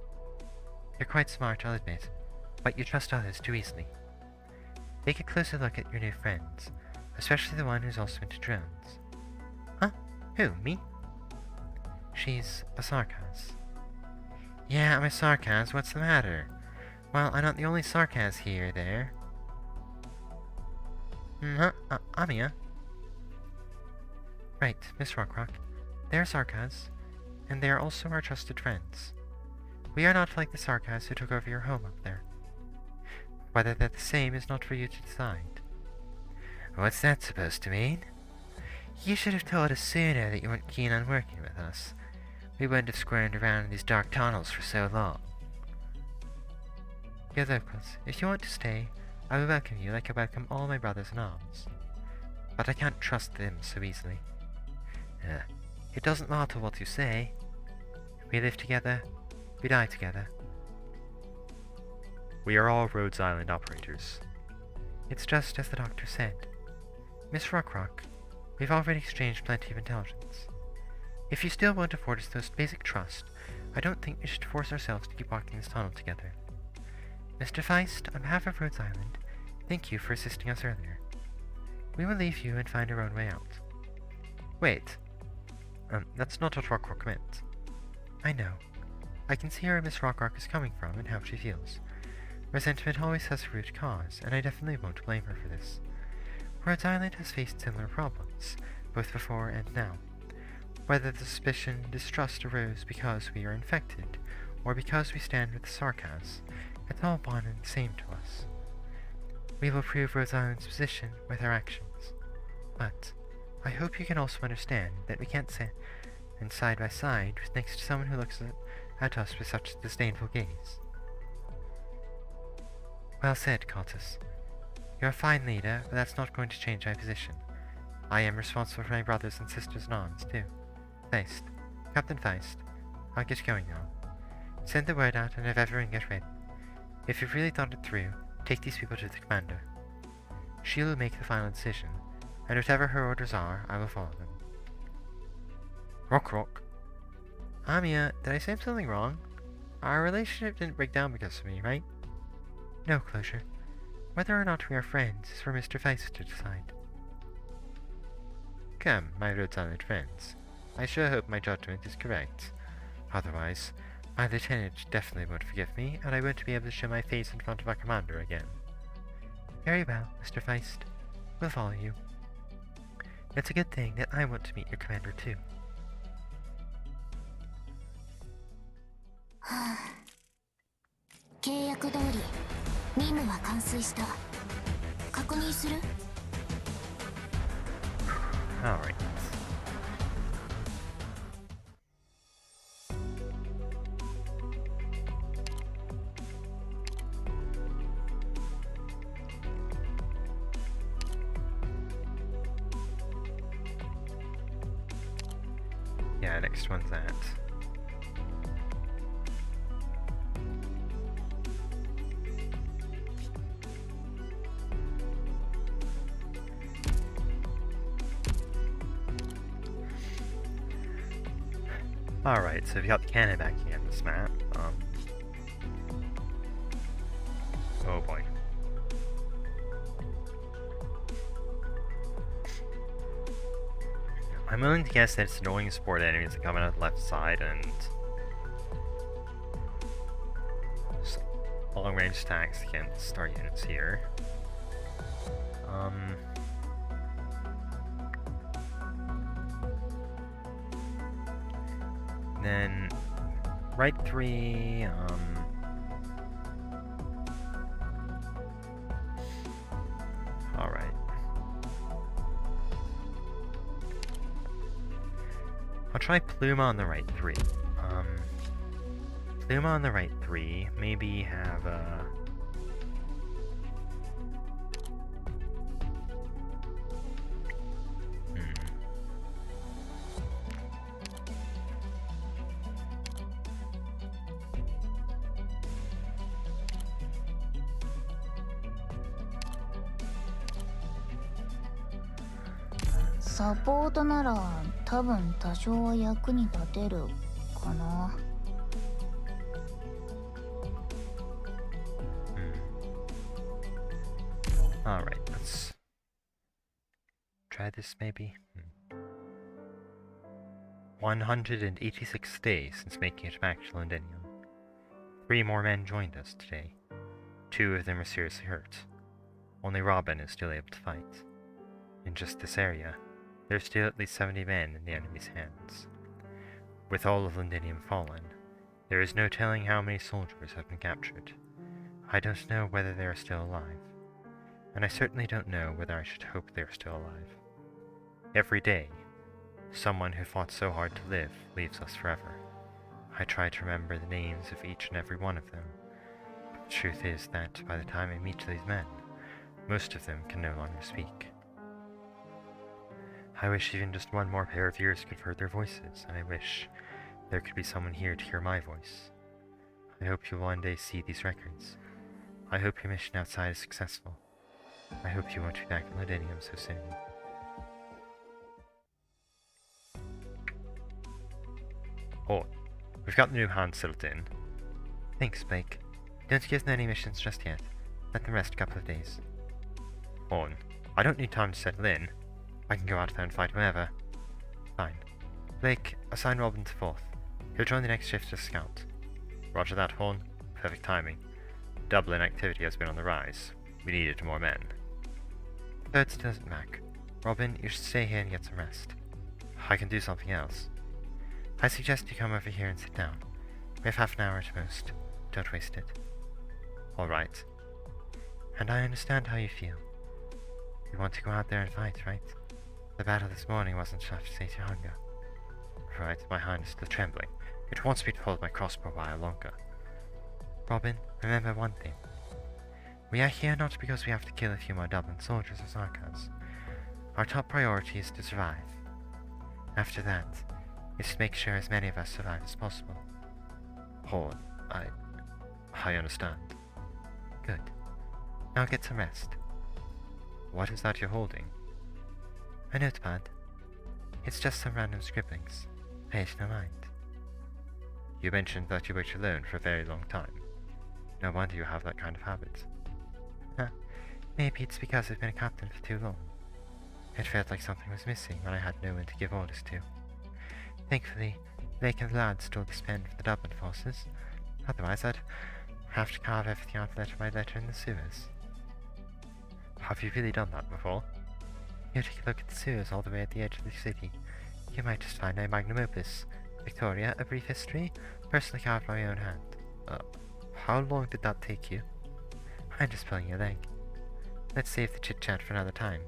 You're quite smart, I'll admit, but you trust others too easily. Take a closer look at your new friends, especially the one who's also into drones. Huh? Who, me? She's a Sarkaz. Yeah, I'm a Sarkaz, what's the matter? Well, I'm not the only Sarkaz here, there. Amiya. Right, Miss Rockrock. They're Sarkaz, and they are also our trusted friends. We are not like the Sarkaz who took over your home up there. Whether they're the same is not for you to decide. What's that supposed to mean? You should have told us sooner that you weren't keen on working with us. We wouldn't have squirmed around in these dark tunnels for so long. You're locals. If you want to stay, I will welcome you like I welcome all my brothers in arms. But I can't trust them so easily. It doesn't matter what you say. We live together, we die together. We are all Rhodes Island operators. It's just as the doctor said. Miss Rockrock, we've already exchanged plenty of intelligence. If you still won't afford us those basic trust, I don't think we should force ourselves to keep walking this tunnel together. Mr. Feist, on behalf of Rhodes Island, thank you for assisting us earlier. We will leave you and find our own way out. Wait. That's not what Rockrock meant. I know. I can see where Miss Rockrock is coming from and how she feels. Resentment always has a root cause, and I definitely won't blame her for this. Rhodes Island has faced similar problems, both before and now. Whether the suspicion, distrust arose because we are infected, or because we stand with the Sarkaz, it's all one and the same to us. We will prove Rhodes Island's position with our actions. But I hope you can also understand that we can't sit side by side next to someone who looks at us with such a disdainful gaze. Well said, Cultus. You're a fine leader, but that's not going to change my position. I am responsible for my brothers and sisters in arms, too. Feist. Captain Feist. I'll get going now. Send the word out and have everyone get ready. If you've really thought it through, take these people to the commander. She will make the final decision, and whatever her orders are, I will follow them. Rock. Amiya, did I say something wrong? Our relationship didn't break down because of me, right? No, Closure. Whether or not we are friends is for Mr. Feist to decide. Come, my Rhodes Island friends. I sure hope my judgment is correct. Otherwise, my lieutenant definitely won't forgive me, and I won't be able to show my face in front of our commander again. Very well, Mr. Feist. We'll follow you. It's a good thing that I want to meet your commander too. 契約通り任務は完遂した。確認する？ Alright. Yeah, next one's that. Alright, so we've got the cannon backing on this map. Oh boy. I'm willing to guess that it's annoying support enemies that come out of the left side and long-range attacks against our units here. Then right 3, alright. I'll try Pluma on the right 3. Pluma on the right 3, maybe have a...サポートなら多分多少は役に立てるかな。Alright, let's try this maybe. 186 days since making it back to Londinium. 3 more men joined us today. 2 of them are seriously hurt. Only Robin is still able to fight. In just this area, there are still at least 70 men in the enemy's hands. With all of Londinium fallen, there is no telling how many soldiers have been captured. I don't know whether they are still alive. And I certainly don't know whether I should hope they are still alive. Every day, someone who fought so hard to live leaves us forever. I try to remember the names of each and every one of them. But the truth is that by the time I meet these men, most of them can no longer speak. I wish even just one more pair of ears could have heard their voices, and I wish there could be someone here to hear my voice. I hope you'll one day see these records. I hope your mission outside is successful. I hope you won't be back in Londinium so soon. Oh, we've got the new hands settled in. Thanks, Blake. Don't give them any missions just yet. Let them rest a couple of days. On. I don't need time to settle in. I can go out there and fight whenever. Fine. Blake, assign Robin to 4th. He'll join the next shift as scout. Roger that, Horn. Perfect timing. Dublin activity has been on the rise. We needed more men. 3rd doesn't matter. Robin, you should stay here and get some rest. I can do something else. I suggest you come over here and sit down. We have half an hour at most. Don't waste it. Alright. And I understand how you feel. You want to go out there and fight, right? The battle this morning wasn't enough to sate your hunger. Right, my hand is still trembling. It wants me to hold my crossbow a while longer. Robin, remember one thing. We are here not because we have to kill a few more Dublin soldiers or Sarkars. Our top priority is to survive. After that, is to make sure as many of us survive as possible. Horn, I understand. Good. Now get some rest. What is that you're holding? A notepad. It's just some random scribblings. Pay it no mind. You mentioned that you worked alone for a very long time. No wonder you have that kind of habit. Maybe it's because I've been a captain for too long. It felt like something was missing when I had no one to give orders to. Thankfully, Blake and the lads stole the pen for the Dublin forces. Otherwise, I'd have to carve everything out letter by letter in the sewers. Have you really done that before? You take a look at the sewers all the way at the edge of the city. You might just find a magnum opus. Victoria, A Brief History, personally carved by my own hand. How long did that take you? I'm just pulling your leg. Let's save the chit-chat for another time.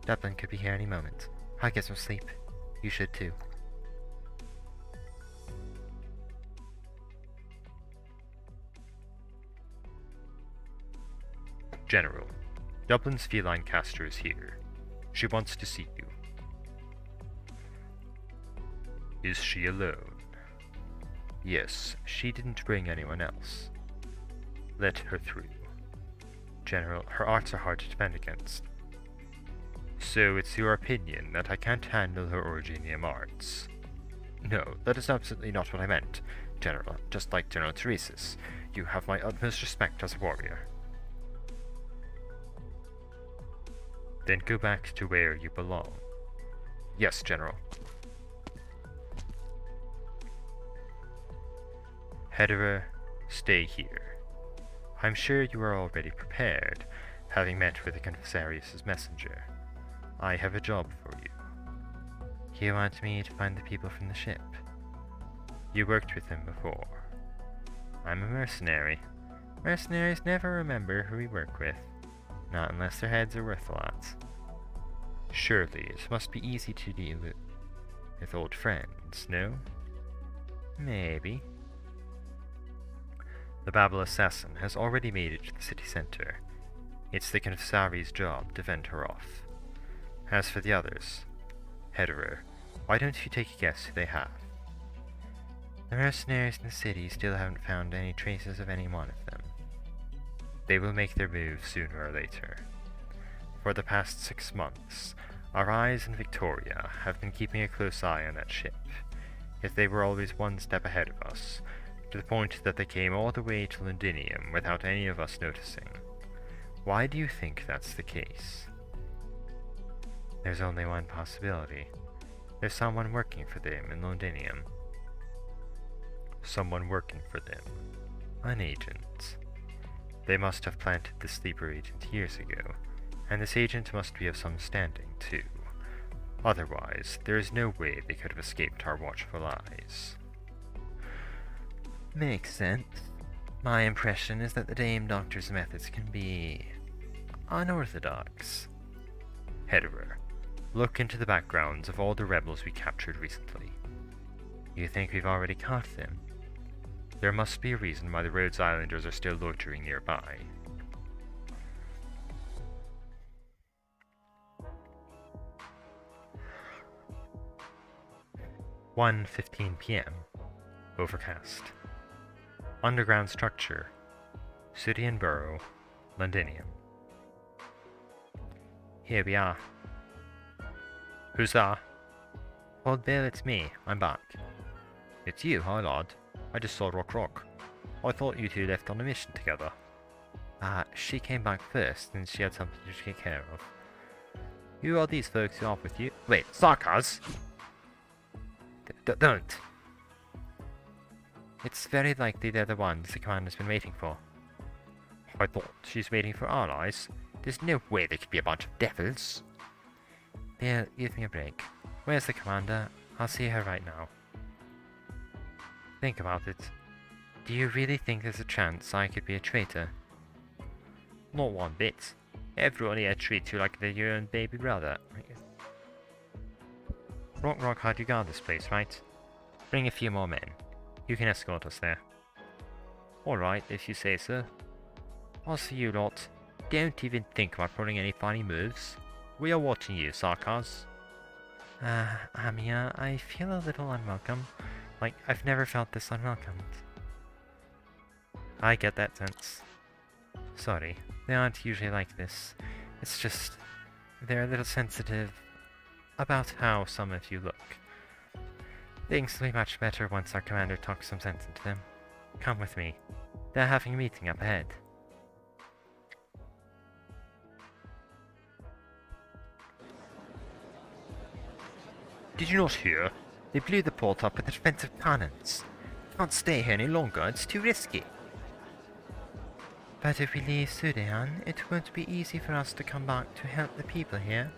Dublin could be here any moment. I'll get some sleep. You should too. General, Dublin's feline caster is here. She wants to see you. Is she alone? Yes, she didn't bring anyone else. Let her through. General, her arts are hard to defend against. So it's your opinion that I can't handle her Originium arts? No, that is absolutely not what I meant, General. Just like General Teresa's, you have my utmost respect as a warrior. Then go back to where you belong. Yes, General. Hederer, stay here. I'm sure you are already prepared, having met with the Confessarius' messenger. I have a job for you. He wants me to find the people from the ship. You worked with him before. I'm a mercenary. Mercenaries never remember who we work with, not unless their heads are worth a lot. Surely it must be easy to deal with old friends, no? Maybe. The Babel assassin has already made it to the city center. It's the Confessari's job to fend her off. As for the others, Hederer, why don't you take a guess who they have? The mercenaries in the city still haven't found any traces of any one of them. They will make their move sooner or later. For the past 6 months, our eyes in Victoria have been keeping a close eye on that ship, yet they were always one step ahead of us, to the point that they came all the way to Londinium without any of us noticing. Why do you think that's the case? There's only one possibility. There's someone working for them in Londinium. Someone working for them. An agent. They must have planted the sleeper agent years ago, and this agent must be of some standing, too. Otherwise, there is no way they could have escaped our watchful eyes. Makes sense. My impression is that the Dame Doctor's methods can be unorthodox. Hederer, look into the backgrounds of all the rebels we captured recently. You think we've already caught them? There must be a reason why the Rhodes Islanders are still loitering nearby. (1:15 p.m. Overcast. Underground structure. City and Borough. Londinium. Here we are. Who's that? Old Bill, it's me. I'm back. It's you, hi lad. I just saw Rock. I thought you two left on a mission together. She came back first, and she had something to take care of. Who are these folks who are with you? Wait, Sarkaz? Don't. It's very likely they're the ones the commander's been waiting for. I thought she's waiting for allies. There's no way they could be a bunch of devils. Bill, give me a break. Where's the commander? I'll see her right now. Think about it. Do you really think there's a chance I could be a traitor? Not one bit. Everyone here treats you like they're your own baby brother. Rock had you guard this place, right? Bring a few more men. You can escort us there. Alright, if you say so. I'll see you lot. Don't even think about pulling any funny moves. We are watching you, Sarkaz. Amia, I feel a little unwelcome. Like, I've never felt this unwelcomed. I get that sense. Sorry, they aren't usually like this. It's just, they're a little sensitive about how some of you look. Things will be much better once our commander talks some sense into them. Come with me. They're having a meeting up ahead. Did you not hear? They blew the port up with defensive cannons. Can't stay here any longer, it's too risky. But if we leave Sudehan, it won't be easy for us to come back to help the people here.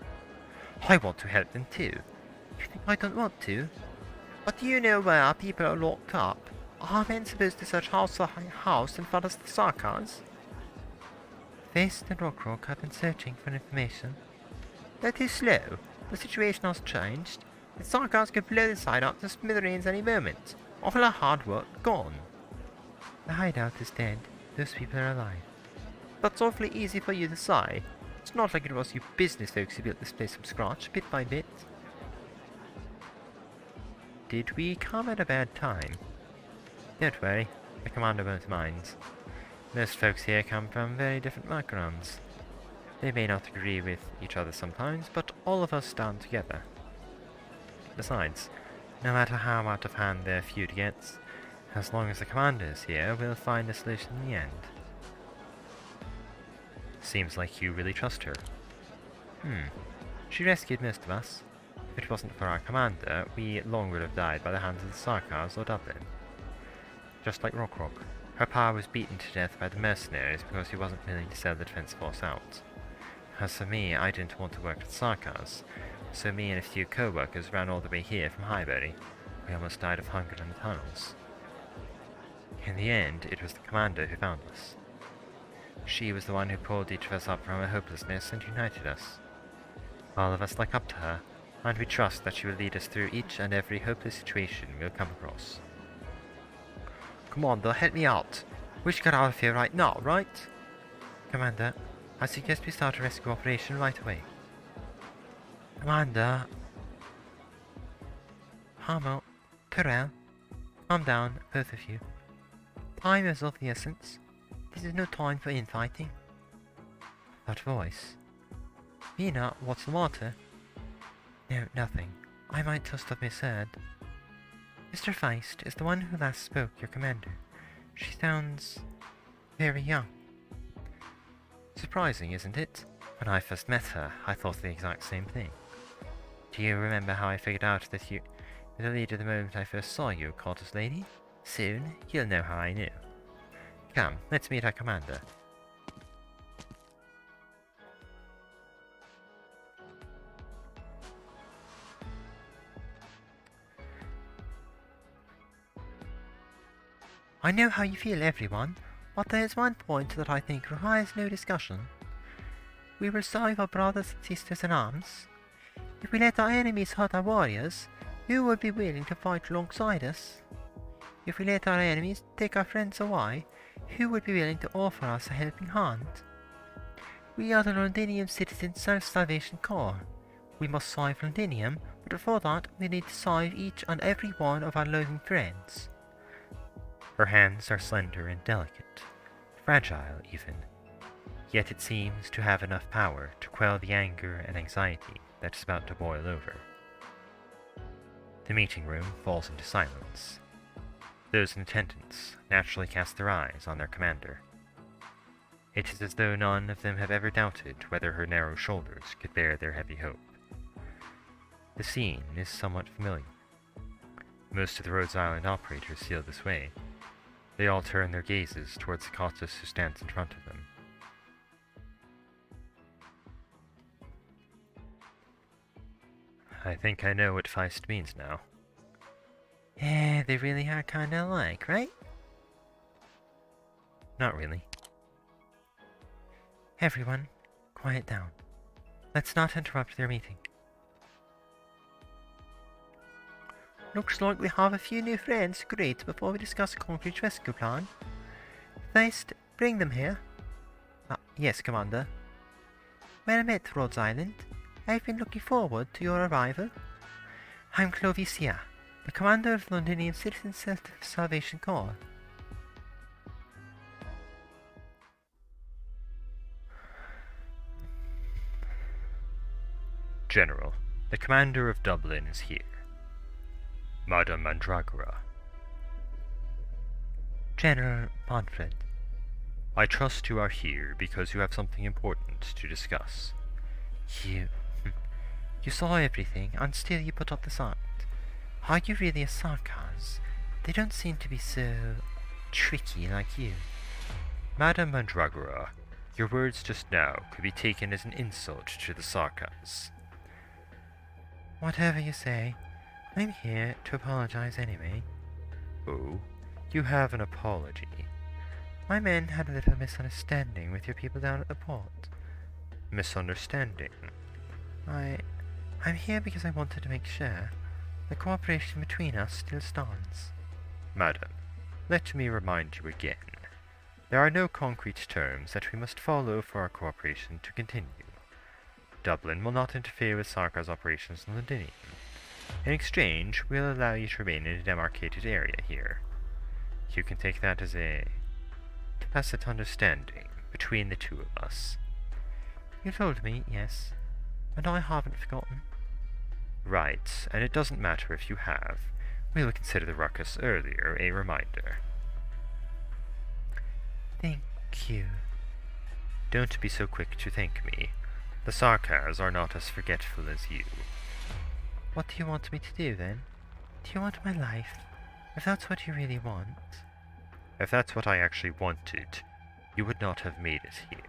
I want to help them too. You think I don't want to? But do you know where our people are locked up? Are men supposed to search house for house and follow the Sarkaz? Face and Rock have been searching for information. They're too slow. The situation has changed. The Sarkaz could blow the side up to smithereens any moment. All our hard work gone. The hideout is dead. Those people are alive. That's awfully easy for you to say. It's not like it was you business folks who built this place from scratch, bit by bit. Did we come at a bad time? Don't worry, the commander won't mind. Most folks here come from very different backgrounds. They may not agree with each other sometimes, but all of us stand together. Besides, No matter how out of hand their feud gets, as long as the commander is here, we'll find a solution in the end. Seems like you really trust her. She rescued most of us. If it wasn't for our commander, we long would have died by the hands of the Sarkars or Dublin. Just like Rock. Her pa was beaten to death by the mercenaries because he wasn't willing to sell the defense force out. As for me, I didn't want to work with Sarkars, so me and a few co-workers ran all the way here from Highbury. We almost died of hunger in the tunnels. In the end, it was the commander who found us. She was the one who pulled each of us up from our hopelessness and united us. All of us look up to her, and we trust that she will lead us through each and every hopeless situation we'll come across. Commander, help me out. We should get out of here right now, right? Commander, I suggest we start a rescue operation right away. Commander. Harmo, Corel, calm down, both of you. Time is of the essence. This is no time for infighting. That voice. Mina, what's the matter? No, nothing. I might just have misheard. Mr. Feist is the one who last spoke, your commander. She sounds very young. Surprising, isn't it? When I first met her, I thought the exact same thing. Do you remember how I figured out that you were the leader the moment I first saw you, Carter's lady? Soon, you'll know how I knew. Come, let's meet our commander. I know how you feel, everyone, but there is one point that I think requires no discussion. We will save our brothers and sisters in arms. If we let our enemies hurt our warriors, who would be willing to fight alongside us? If we let our enemies take our friends away, who would be willing to offer us a helping hand? We are the Londinium Citizen Self-Salvation Corps. We must save Londinium, but before that we need to save each and every one of our loving friends. Her hands are slender and delicate, fragile even, yet it seems to have enough power to quell the anger and anxiety that is about to boil over. The meeting room falls into silence. Those in attendance naturally cast their eyes on their commander. It is as though none of them have ever doubted whether her narrow shoulders could bear their heavy hope. The scene is somewhat familiar. Most of the Rhodes Island operators feel this way. They all turn their gazes towards the Costas who stands in front of them. I think I know what Feist means now. Yeah, they really are kinda alike, right? Not really. Everyone, quiet down. Let's not interrupt their meeting. Looks like we have a few new friends to greet before we discuss a concrete rescue plan. First, bring them here. Yes, Commander. Well met, Rhodes Island. I've been looking forward to your arrival. I'm Clovis, the commander of the Londinium Citizen Self-Salvation Corps. General, the commander of Dublin is here. Madame Mandragora. General Manfred. I trust you are here because you have something important to discuss. You saw everything, and still you put up this act. Are you really a Sarkars? They don't seem to be so tricky like you. Madame Mandragora, your words just now could be taken as an insult to the Sarkars. Whatever you say, I'm here to apologize anyway. Oh, you have an apology. My men had a little misunderstanding with your people down at the port. Misunderstanding? I'm here because I wanted to make sure the cooperation between us still stands. Madam, let me remind you again. There are no concrete terms that we must follow for our cooperation to continue. Dublin will not interfere with Sarkar's operations in Londinium. In exchange, we'll allow you to remain in a demarcated area here. You can take that as a tacit understanding between the two of us. You told me, yes, and I haven't forgotten. Right, and it doesn't matter if you have. We'll consider the ruckus earlier a reminder. Thank you. Don't be so quick to thank me. The Sarkars are not as forgetful as you. What do you want me to do, then? Do you want my life? If that's what you really want... If that's what I actually wanted, you would not have made it here.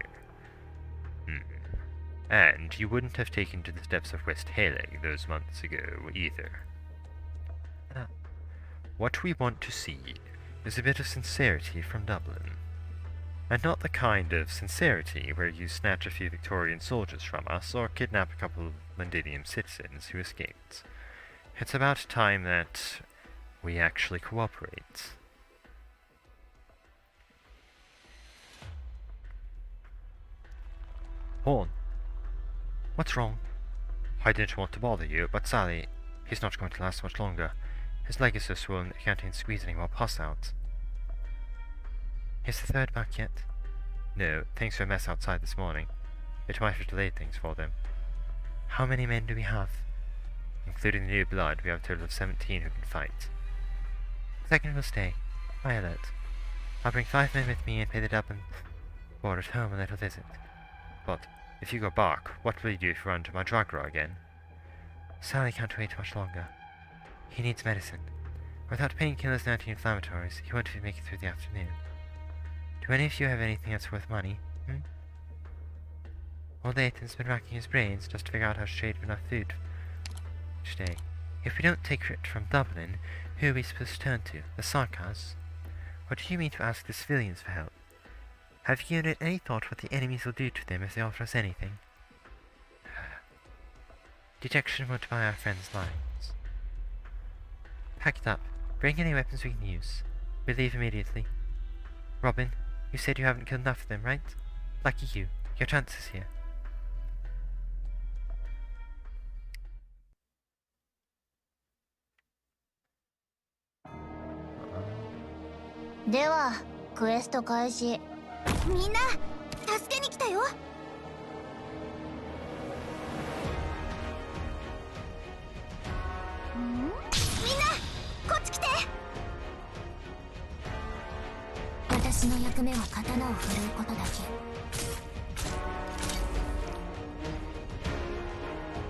And you wouldn't have taken to the steps of West Haling those months ago, either. What we want to see is a bit of sincerity from Dublin. And not the kind of sincerity where you snatch a few Victorian soldiers from us or kidnap a couple of Londinium citizens who escaped. It's about time that we actually cooperate. Horn, what's wrong? I didn't want to bother you, but Sally, he's not going to last much longer. His leg is so swollen that he can't even squeeze any more pus out. Is the third back yet? No, thanks to a mess outside this morning. It might have delayed things for them. How many men do we have? Including the new blood, we have a total of 17 who can fight. Second will stay. High alert. I'll bring 5 men with me and pay the Dublin board at home a little visit. But if you go back, what will you do if you run into my Dragra again? Sally can't wait much longer. He needs medicine. Without painkillers and anti-inflammatories, he won't even make it through the afternoon. Do any of you have anything that's worth money? Old Layton's been racking his brains just to figure out how to trade for enough food each day. If we don't take it from Dublin, who are we supposed to turn to? The Sarkars? Or do you mean to ask the civilians for help? Have you given it any thought what the enemies will do to them if they offer us anything? Detection won't buy our friends' lives. Pack it up. Bring any weapons we can use. We'll leave immediately. Robin, you said you haven't killed enough of them, right? Lucky you. Your chance is here.ではクエスト開始。みんな助けに来たよ。みんなこっち来て。私の役目は刀を振るうことだ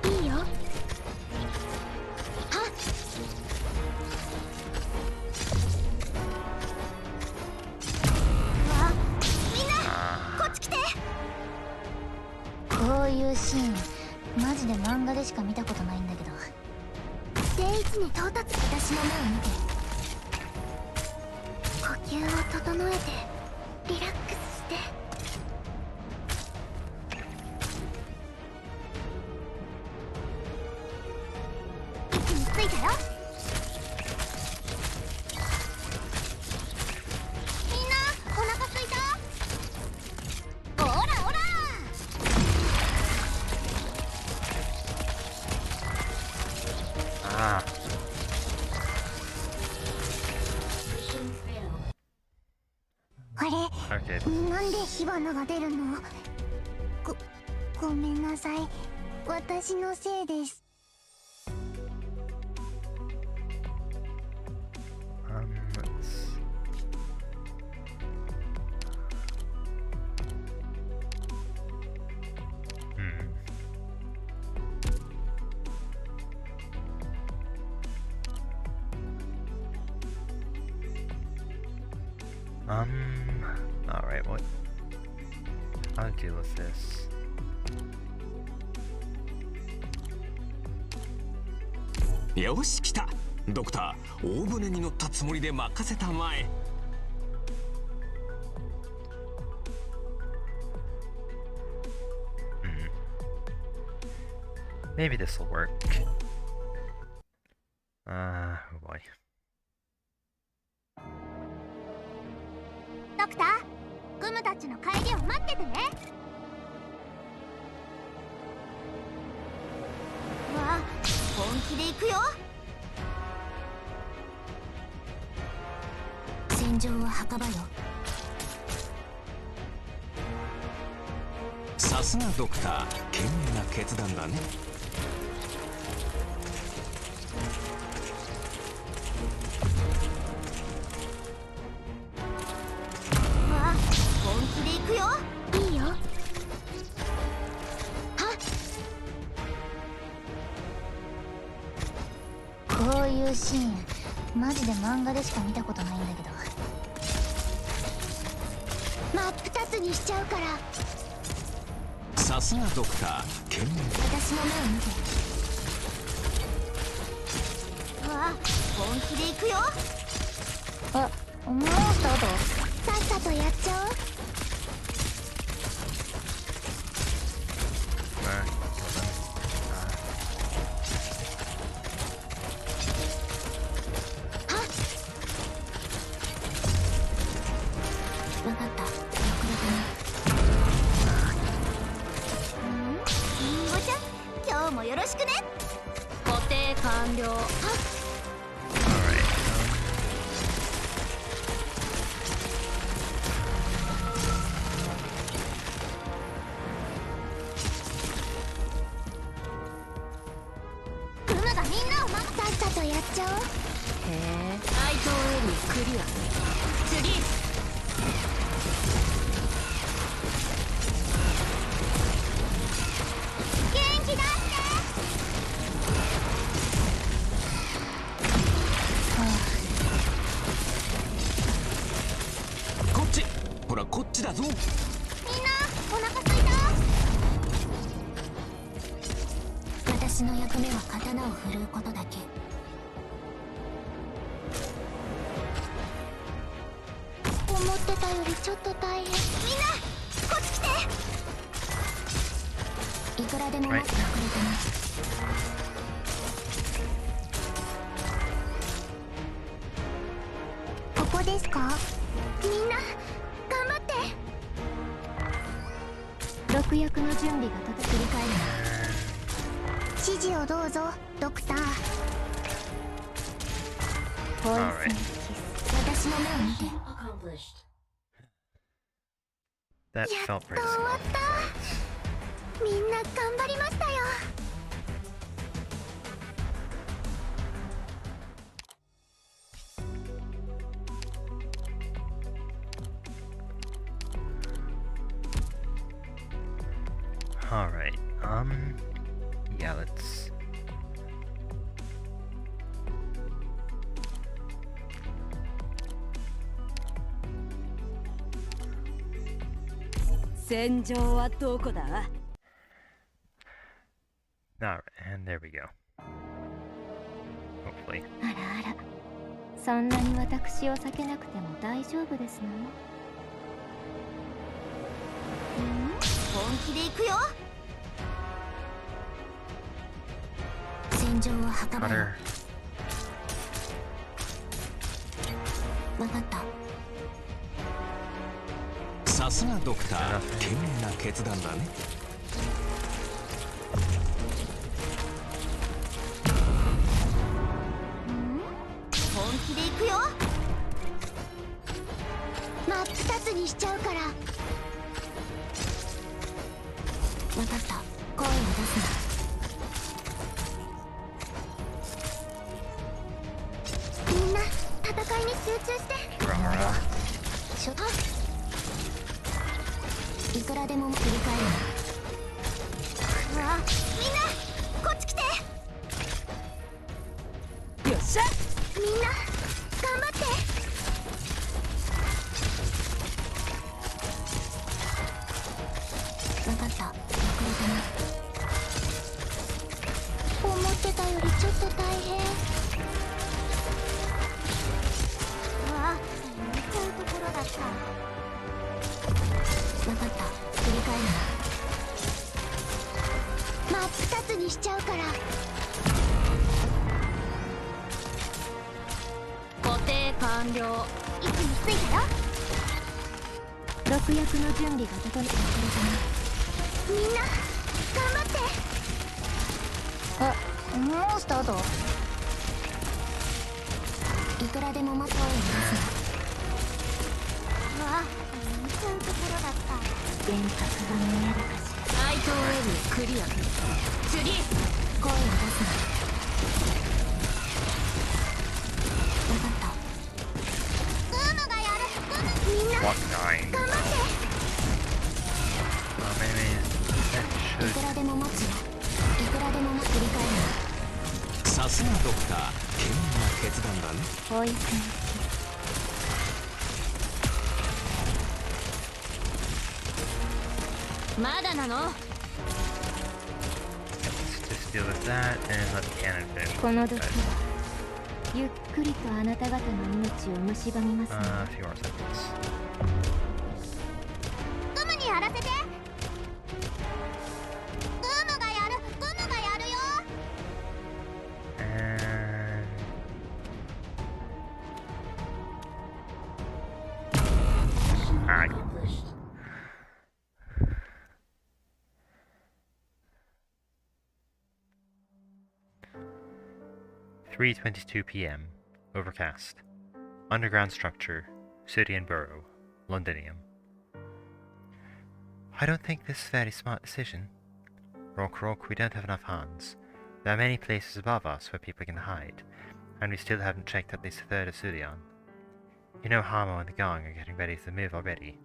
け。いいよ。はっ。こういうシーンマジで漫画でしか見たことないんだけど、定位置に到達。私の目を見て、呼吸を整えてリラックスして。位置についたよ。みんなお腹すいた？オラオラ。あれ、なんで火花が出るの？ごめんなさい。私のせいです。Alright, what? I'll deal with this. Yoし来た。ドクター、大船に乗ったつもりで任せたまえ。Maybe this'll work. Oh boy. ドクター、グムたちの帰りを待っててね。わあ、本気で行くよ。戦場は墓場よ。さすがドクター、賢明な決断だね。こういうシーンマジで漫画でしか見たことないんだけど、真っ二つにしちゃうから。さすがドクター賢明。私の目を見て。わあ、本気で行くよ。あ、もうスタート。さっさとやっちゃおう。分かった。りんごちゃん、今日もよろしくね。固定完了。はっ。クムがみんなをさっさとやっちゃおう。へえ。愛とエリークリア。次。元気出して。こっち、ほらこっちだぞ。みんなお腹すいた。私の役目は刀を振るうことだけ。思ってたよりちょっと大変。みんなこっち来て。いくらでも待ってくれてます。ここですか。みんな頑張って。毒薬の準備が繰り返る。指示をどうぞドクター。ポイズンキス。私の目を見て。That やっと felt 終 pretty わ small. った。みんな頑張りましたよ。Alright, yeah, let's... Alright, and there we go. Hopefully. あらあら、そんなに私を避けなくても大丈夫ですの。本気で行くよ。戦場は墓場よ。 Butter. 分かった。さすがドクター賢明な決断だね。本気で行くよ。真っ二つにしちゃうから。分かった。声を出すな。みんな戦いに集中して。しょいくらでも振り返るな。うわ、みんなこっち来て。よっしゃ。みんな頑張って。分かった。遅れたな。思ってたよりちょっと大変。うわ、見ちゃうところだった。分かった。振り返るな。真っ二つにしちゃうから。固定完了。位置についたよ。毒薬の準備が整ってくれたな。みんな頑張って。あ、もうスタート。いくらでも待つを出すな。うわ、見ちゃうところだった。幻覚が見えるかしら。愛とエリークリア。次。声を出すな。分かった。ウムがやる。みんな What 9? 頑張って。 Maybe that い should... くらでも待つよ。いくらでも振り返るな。さすがドクター険な決断だね。ポイズンまだなの？ Let's just deal with that and let the cannon finish. この毒はゆっくりとあなた方の命を蝕みますね。A few more seconds. グムにやらせて。グムがやるよ。 And... Alright. (3:22 p.m.) Overcast. Underground structure. City and borough. Londinium. I don't think this is a very smart decision. Rock, we don't have enough hands. There are many places above us where people can hide, and we still haven't checked at least a third of Sulion. You know Hamo and the gang are getting ready to move already.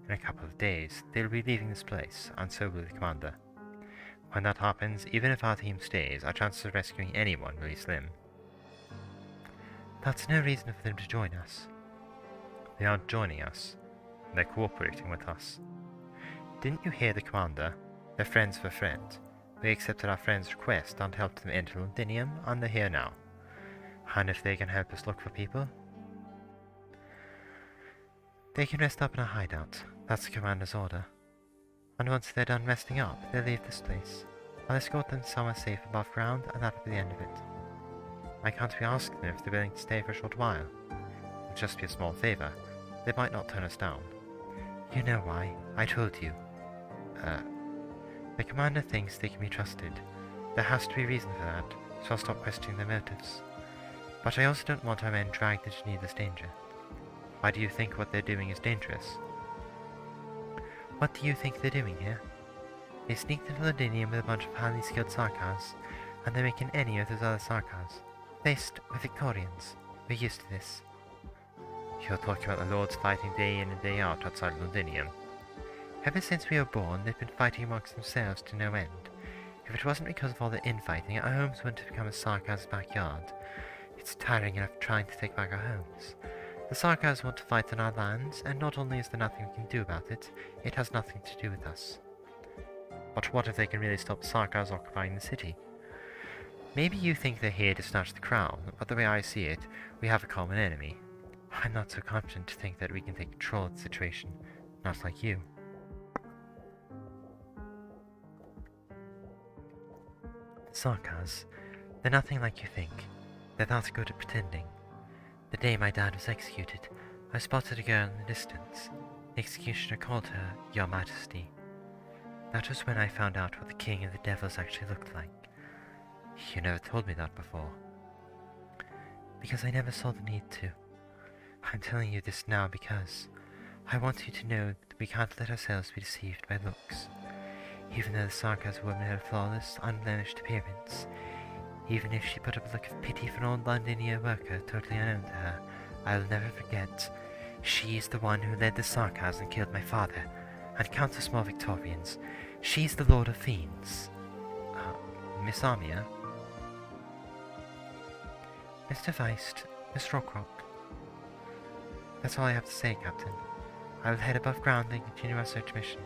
In a couple of days, they'll be leaving this place, and so will the commander. When that happens, even if our team stays, our chances of rescuing anyone will be slim. That's no reason for them to join us. They aren't joining us. They're cooperating with us. Didn't you hear the commander? They're friends of a friend. We accepted our friend's request and helped them enter Londinium, and they're here now. And if they can help us look for people, they can rest up in a hideout. That's the commander's order. And once they're done resting up, they'll leave this place. I'll escort them somewhere safe above ground, and that'll be the end of it. Why can't we ask them if they're willing to stay for a short while? It'll just be a small favor. They might not turn us down. You know why. I told you. The commander thinks they can be trusted. There has to be a reason for that, so I'll stop questioning their motives. But I also don't want our men dragged into needless danger. Why do you think what they're doing is dangerous? What do you think they're doing here? They sneaked into Londinium with a bunch of highly skilled Sarkars, and they're making any of those other Sarkars. Faced with Victorians. We're used to this. You're talking about the Lords fighting day in and day out outside Londinium. Ever since we were born, they've been fighting amongst themselves to no end. If it wasn't because of all the infighting, our homes wouldn't have become a Sarkar's backyard. It's tiring enough trying to take back our homes. The Sarkars want to fight on our lands, and not only is there nothing we can do about it, it has nothing to do with us. But what if they can really stop the Sarkars occupying the city? Maybe you think they're here to snatch the crown, but the way I see it, we have a common enemy. I'm not so confident to think that we can take control of the situation, not like you. The Sarkars, they're nothing like you think. They're that good at pretending. The day my dad was executed, I spotted a girl in the distance. The executioner called her Your Majesty. That was when I found out what the king and the devils actually looked like. You never told me that before. Because I never saw the need to. I'm telling you this now because I want you to know that we can't let ourselves be deceived by looks. Even though the Sarkars woman had a flawless, unblemished appearance, even if she put up a look of pity for an old Londinia worker totally unknown to her, I'll never forget. She's the one who led the Sarkars and killed my father, and countless more Victorians. She's the Lord of Fiends. Miss Amia? Mr. Feist, Miss Rockrock. That's all I have to say, Captain. I will head above ground and continue our search mission.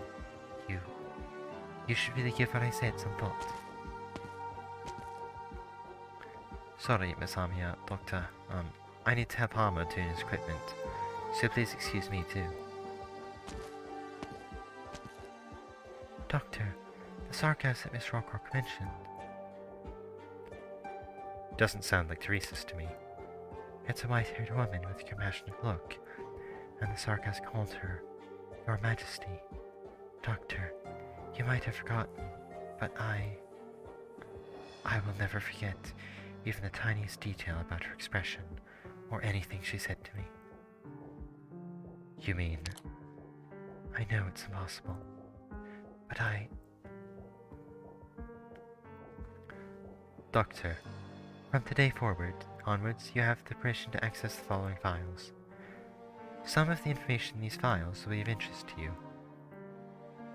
You should really give what I said some thought. Sorry, Miss Amia, Doctor. I need to help Harmer tune his equipment, so please excuse me too. Doctor, the Sarkars that Miss Rockrock mentioned. Doesn't sound like Teresa's to me. It's a white-haired woman with a compassionate look, and the Sarkars called her Your Majesty. Doctor, you might have forgotten, but I will never forget even the tiniest detail about her expression or anything she said to me. You mean, I know it's impossible, but Doctor, from today onwards, you have the permission to access the following files. Some of the information in these files will be of interest to you.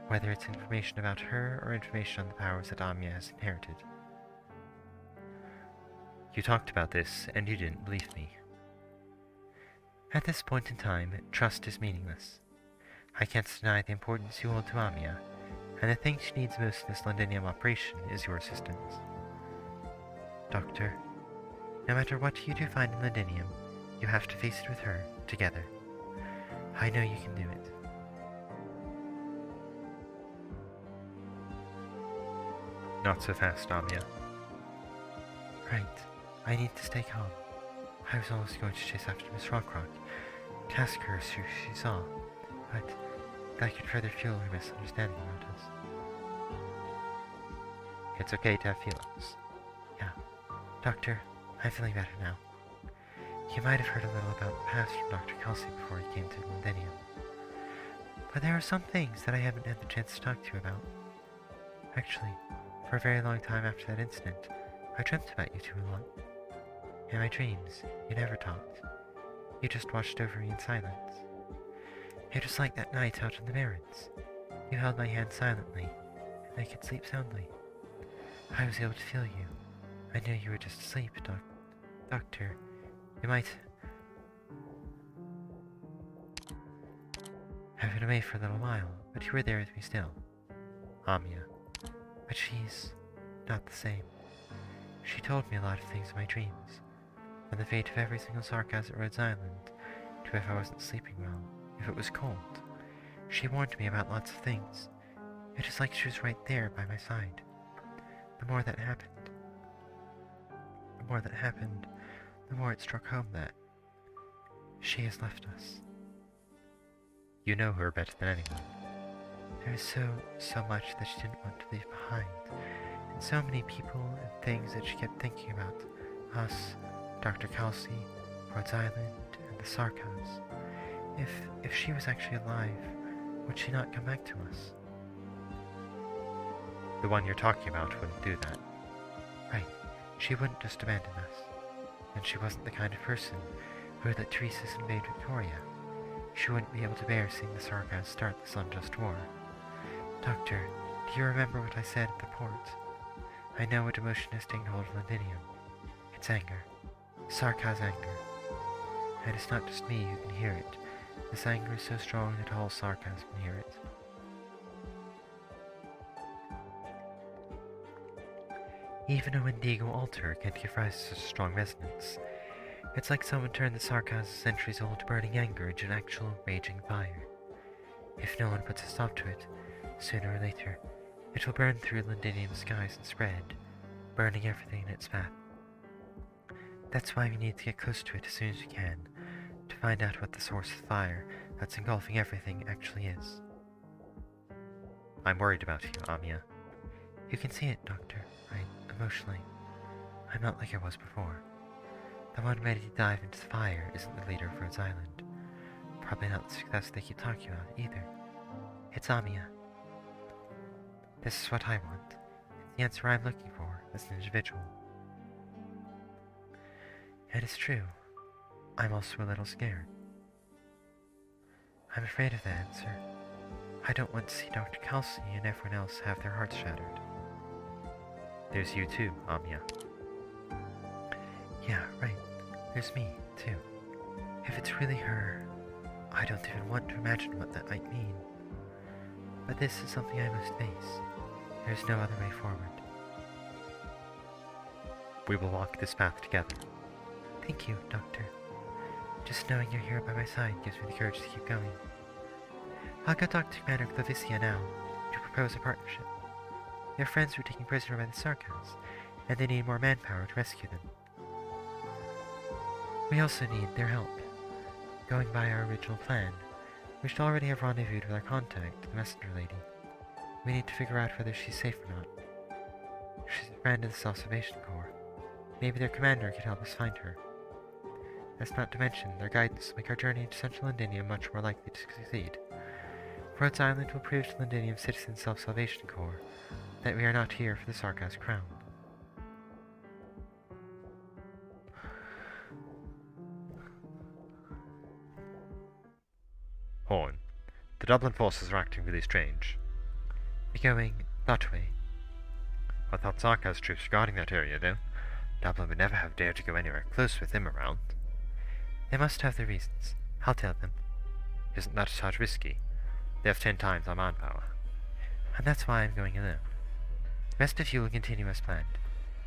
Whether it's information about her or information on the powers that Amia has inherited. You talked about this, and you didn't believe me. At this point in time, trust is meaningless. I can't deny the importance you hold to Amia, and the thing she needs most in this Londinium operation is your assistance. Doctor, no matter what you do find in Londinium, you have to face it with her, together. I know you can do it. Not so fast, Amia. Right. I need to stay calm. I was almost going to chase after Miss Rockrock, to ask her who she saw, but that could further fuel her misunderstanding about us. It's okay to have feelings. Yeah. Doctor, I'm feeling better now. You might have heard a little about the past from Dr. Kelsey before he came to Londinium. But there are some things that I haven't had the chance to talk to you about. Actually, for a very long time after that incident, I dreamt about you two a lot. In my dreams, you never talked. You just watched over me in silence. It was like that night out on the Merits. You held my hand silently, and I could sleep soundly. I was able to feel you. I knew you were just asleep, Doctor. You might have been away for a little while, but you were there with me still. Amia. But she's not the same. She told me a lot of things in my dreams, from the fate of every single Sarkaz at Rhodes Island, to if I wasn't sleeping well, if it was cold. She warned me about lots of things. It is like she was right there by my side. The more that happened, the more it struck home that she has left us. You know her better than anyone. There is so much that she didn't want to leave behind, and so many people and things that she kept thinking about. Us, Dr. Kelsey, Rhodes Island, and the Sarkaz. If she was actually alive, would she not come back to us? The one you're talking about wouldn't do that. Right. She wouldn't just abandon us. And she wasn't the kind of person who would let Teresa's invade Victoria. She wouldn't be able to bear seeing the Sarkaz start this unjust war. Doctor, do you remember what I said at the port? I know what emotion has taken hold of Londinium. It's anger. Sarkaz anger. And it's not just me who can hear it. This anger is so strong that all Sarkaz can hear it. Even a Wendigo altar can't give rise to such a strong resonance. It's like someone turned the Sarkaz's centuries-old burning anger into an actual raging fire. If no one puts a stop to it, sooner or later, it will burn through Londinium skies and spread, burning everything in its path. That's why we need to get close to it as soon as we can, to find out what the source of the fire that's engulfing everything actually is. I'm worried about you, Amia. You can see it, Doctor, right? Emotionally. I'm not like I was before. The one ready to dive into the fire isn't the leader of Rhodes Island. Probably not the success they keep talking about, either. It's Amia. This is what I want. It's the answer I'm looking for as an individual. And it's true. I'm also a little scared. I'm afraid of the answer. I don't want to see Dr. Kelsey and everyone else have their hearts shattered. There's you too, Amia. Yeah, right. There's me, too. If it's really her, I don't even want to imagine what that might mean. But this is something I must face. There's no other way forward. We will walk this path together. Thank you, Doctor. Just knowing you're here by my side gives me the courage to keep going. I'll go talk to Commander Clavicia now to propose a partnership. Their friends were taken prisoner by the Sarkaz, and they need more manpower to rescue them. We also need their help. Going by our original plan, we should already have rendezvoused with our contact, the messenger lady. We need to figure out whether she's safe or not. She's a friend of the Self-Salvation Corps. Maybe their commander could help us find her. That's not to mention their guidance will make our journey into Central Londinium much more likely to succeed. Rhodes Island will prove to Londinium Citizen Self-Salvation Corps that we are not here for the Sarkaz crown. Horn. The Dublin forces are acting really strange. We're going that way. I thought Sarkaz troops were guarding that area, though. Dublin would never have dared to go anywhere close with him around. They must have their reasons. I'll tell them. Isn't that a tad risky? They have 10 times our manpower. And that's why I'm going alone. The rest of you will continue as planned.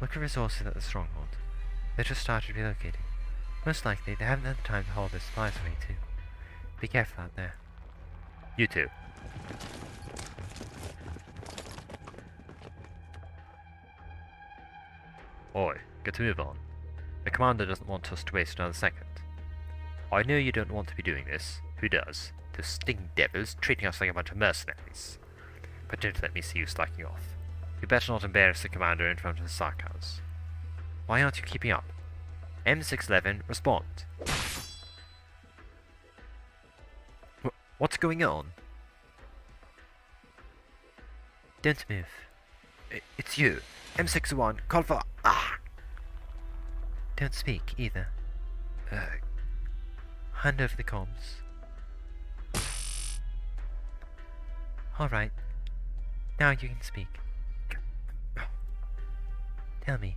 Look for resources at the stronghold. They just started relocating. Most likely, they haven't had the time to haul their supplies away too. Be careful out there. You too. Oi, get to move on. The commander doesn't want us to waste another second. I know you don't want to be doing this. Who does? Those sting devils treating us like a bunch of mercenaries. But don't let me see you slacking off. You better not embarrass the commander in front of the Sarkaz. Why aren't you keeping up? M611, respond. What's going on? Don't move. It's you. M61, call for... Ah! Don't speak, either. Hand over the comms. Alright. Now you can speak. Tell me,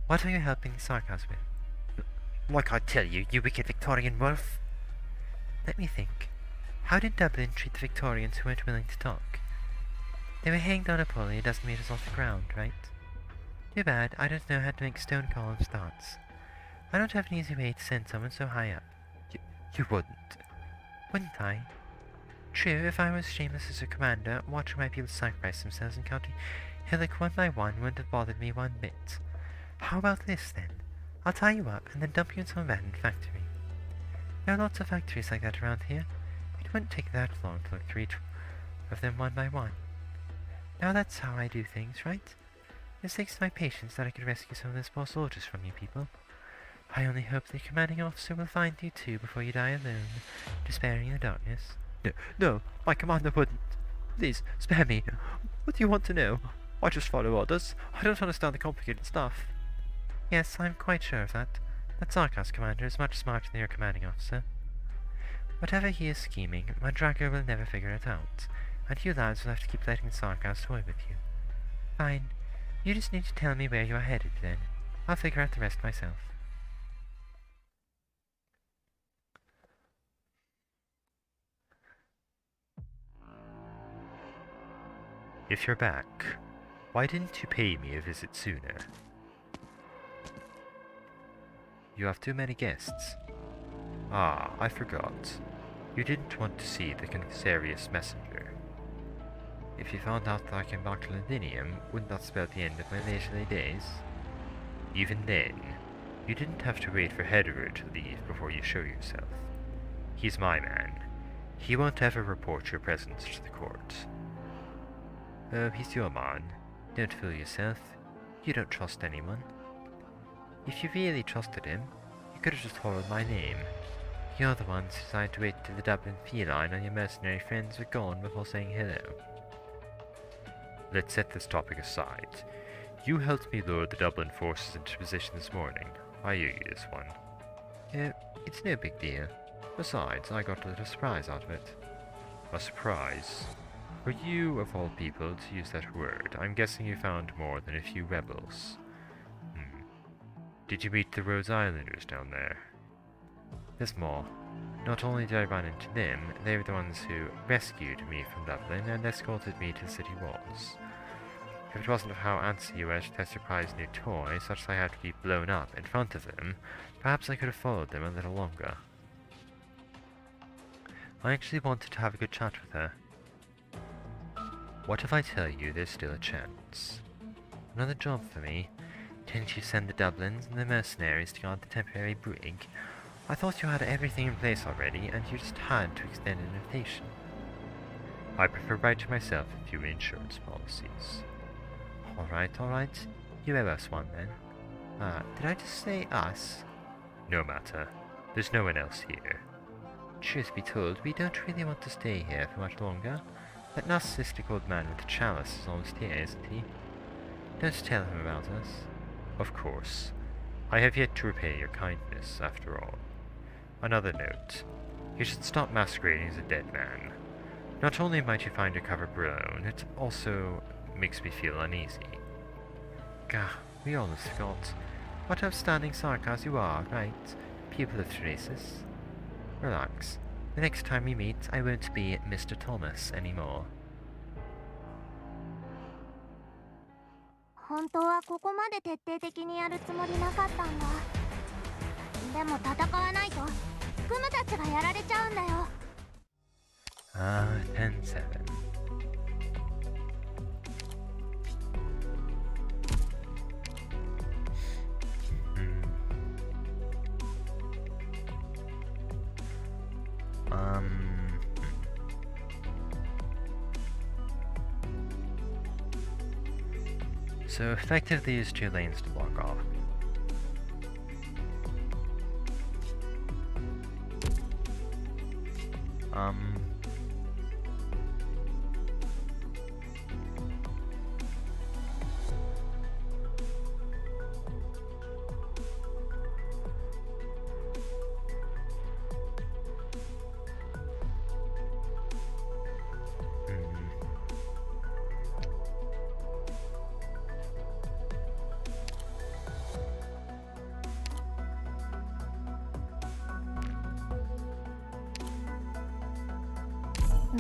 what are you helping the Sarkaz with? Like I tell you, you wicked Victorian wolf. Let me think. How did Dublin treat the Victorians who weren't willing to talk? They were hanged on a pulley a dozen meters off the ground, right? Too bad I don't know how to make stone column starts. I don't have an easy way to send someone so high up. You wouldn't. Wouldn't I? True, if I was shameless as a commander, watching my people sacrifice themselves and counting hillock one by one wouldn't have bothered me one bit. How about this, then? I'll tie you up and then dump you in some abandoned factory. There are lots of factories like that around here. It wouldn't take that long to look through each of them one by one. Now that's how I do things, right? It's thanks to my patience that I could rescue some of those poor soldiers from you people. I only hope the commanding officer will find you too before you die alone, despairing in the darkness. No, my commander wouldn't. Please, spare me. What do you want to know? I just follow orders. I don't understand the complicated stuff. Yes, I'm quite sure of that. That Sarkaz commander is much smarter than your commanding officer. Whatever he is scheming, Mandrago will never figure it out, and you lads will have to keep letting Sarkaz toy with you. Fine. You just need to tell me where you are headed, then. I'll figure out the rest myself. If you're back, why didn't you pay me a visit sooner? You have too many guests. Ah, I forgot. You didn't want to see the Commissarius messenger. If you found out that I came back to Londinium, wouldn't that spell the end of my leisurely days? Even then, you didn't have to wait for Hederer to leave before you show yourself. He's my man. He won't ever report your presence to the court. Oh, he's your man. Don't fool yourself. You don't trust anyone. If you really trusted him, you could have just followed my name. You're the ones who decided to wait till the Dublin feline and your mercenary friends were gone before saying hello. Let's set this topic aside. You helped me lure the Dublin forces into position this morning. I owe you this one. It's no big deal. Besides, I got a little surprise out of it. A surprise? For you, of all people, to use that word, I'm guessing you found more than a few rebels. Did you meet the Rhodes Islanders down there? There's more. Not only did I run into them, they were the ones who rescued me from Dublin and escorted me to the city walls. If it wasn't for how antsy you were to test your prized new toy, such as I had to be blown up in front of them, perhaps I could have followed them a little longer. I actually wanted to have a good chat with her. What if I tell you there's still a chance? Another job for me? Didn't you send the Dublins and the mercenaries to guard the temporary brig? I thought you had everything in place already, and you just had to extend an invitation. I prefer writing myself a few insurance policies. Alright. You owe us one then. Did I just say us? No matter. There's no one else here. Truth be told, we don't really want to stay here for much longer. That narcissistic old man with the chalice is almost here, isn't he? Don't tell him about us. Of course. I have yet to repay your kindness, after all. Another note. You should stop masquerading as a dead man. Not only might you find your cover blown, it also makes me feel uneasy. Gah, we almost forgot. What outstanding sarcas you are, right? Pupil of Theresa's. Relax. The next time we meet, I won't be Mr. Thomas anymore. 本当はここまで徹底的にやるつもりなかったんだ。でも戦わないとクムたちがやられちゃうんだよ。Ah, 10-7. So effectively use 2 lanes to block off.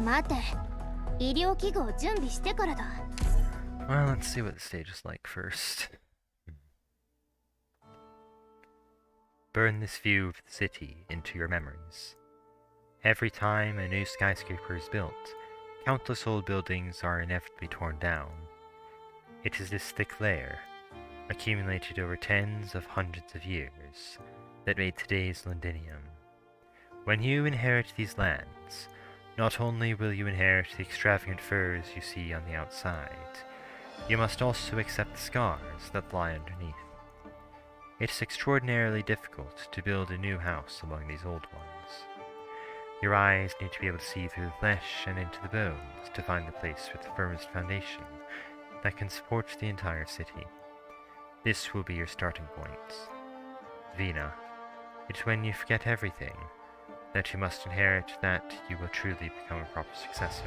待て、医療器具を準備してからだ。Well, let's see what the stage is like first. Burn this view of the city into your memories. Every time a new skyscraper is built, countless old buildings are inevitably torn down. It is this thick layer, accumulated over tens of hundreds of years, that made today's Londinium. When you inherit these lands, not only will you inherit the extravagant furs you see on the outside, you must also accept the scars that lie underneath. It is extraordinarily difficult to build a new house among these old ones. Your eyes need to be able to see through the flesh and into the bones to find the place with the firmest foundation that can support the entire city. This will be your starting point. Vina, it's when you forget everything that you must inherit that you will truly become a proper successor.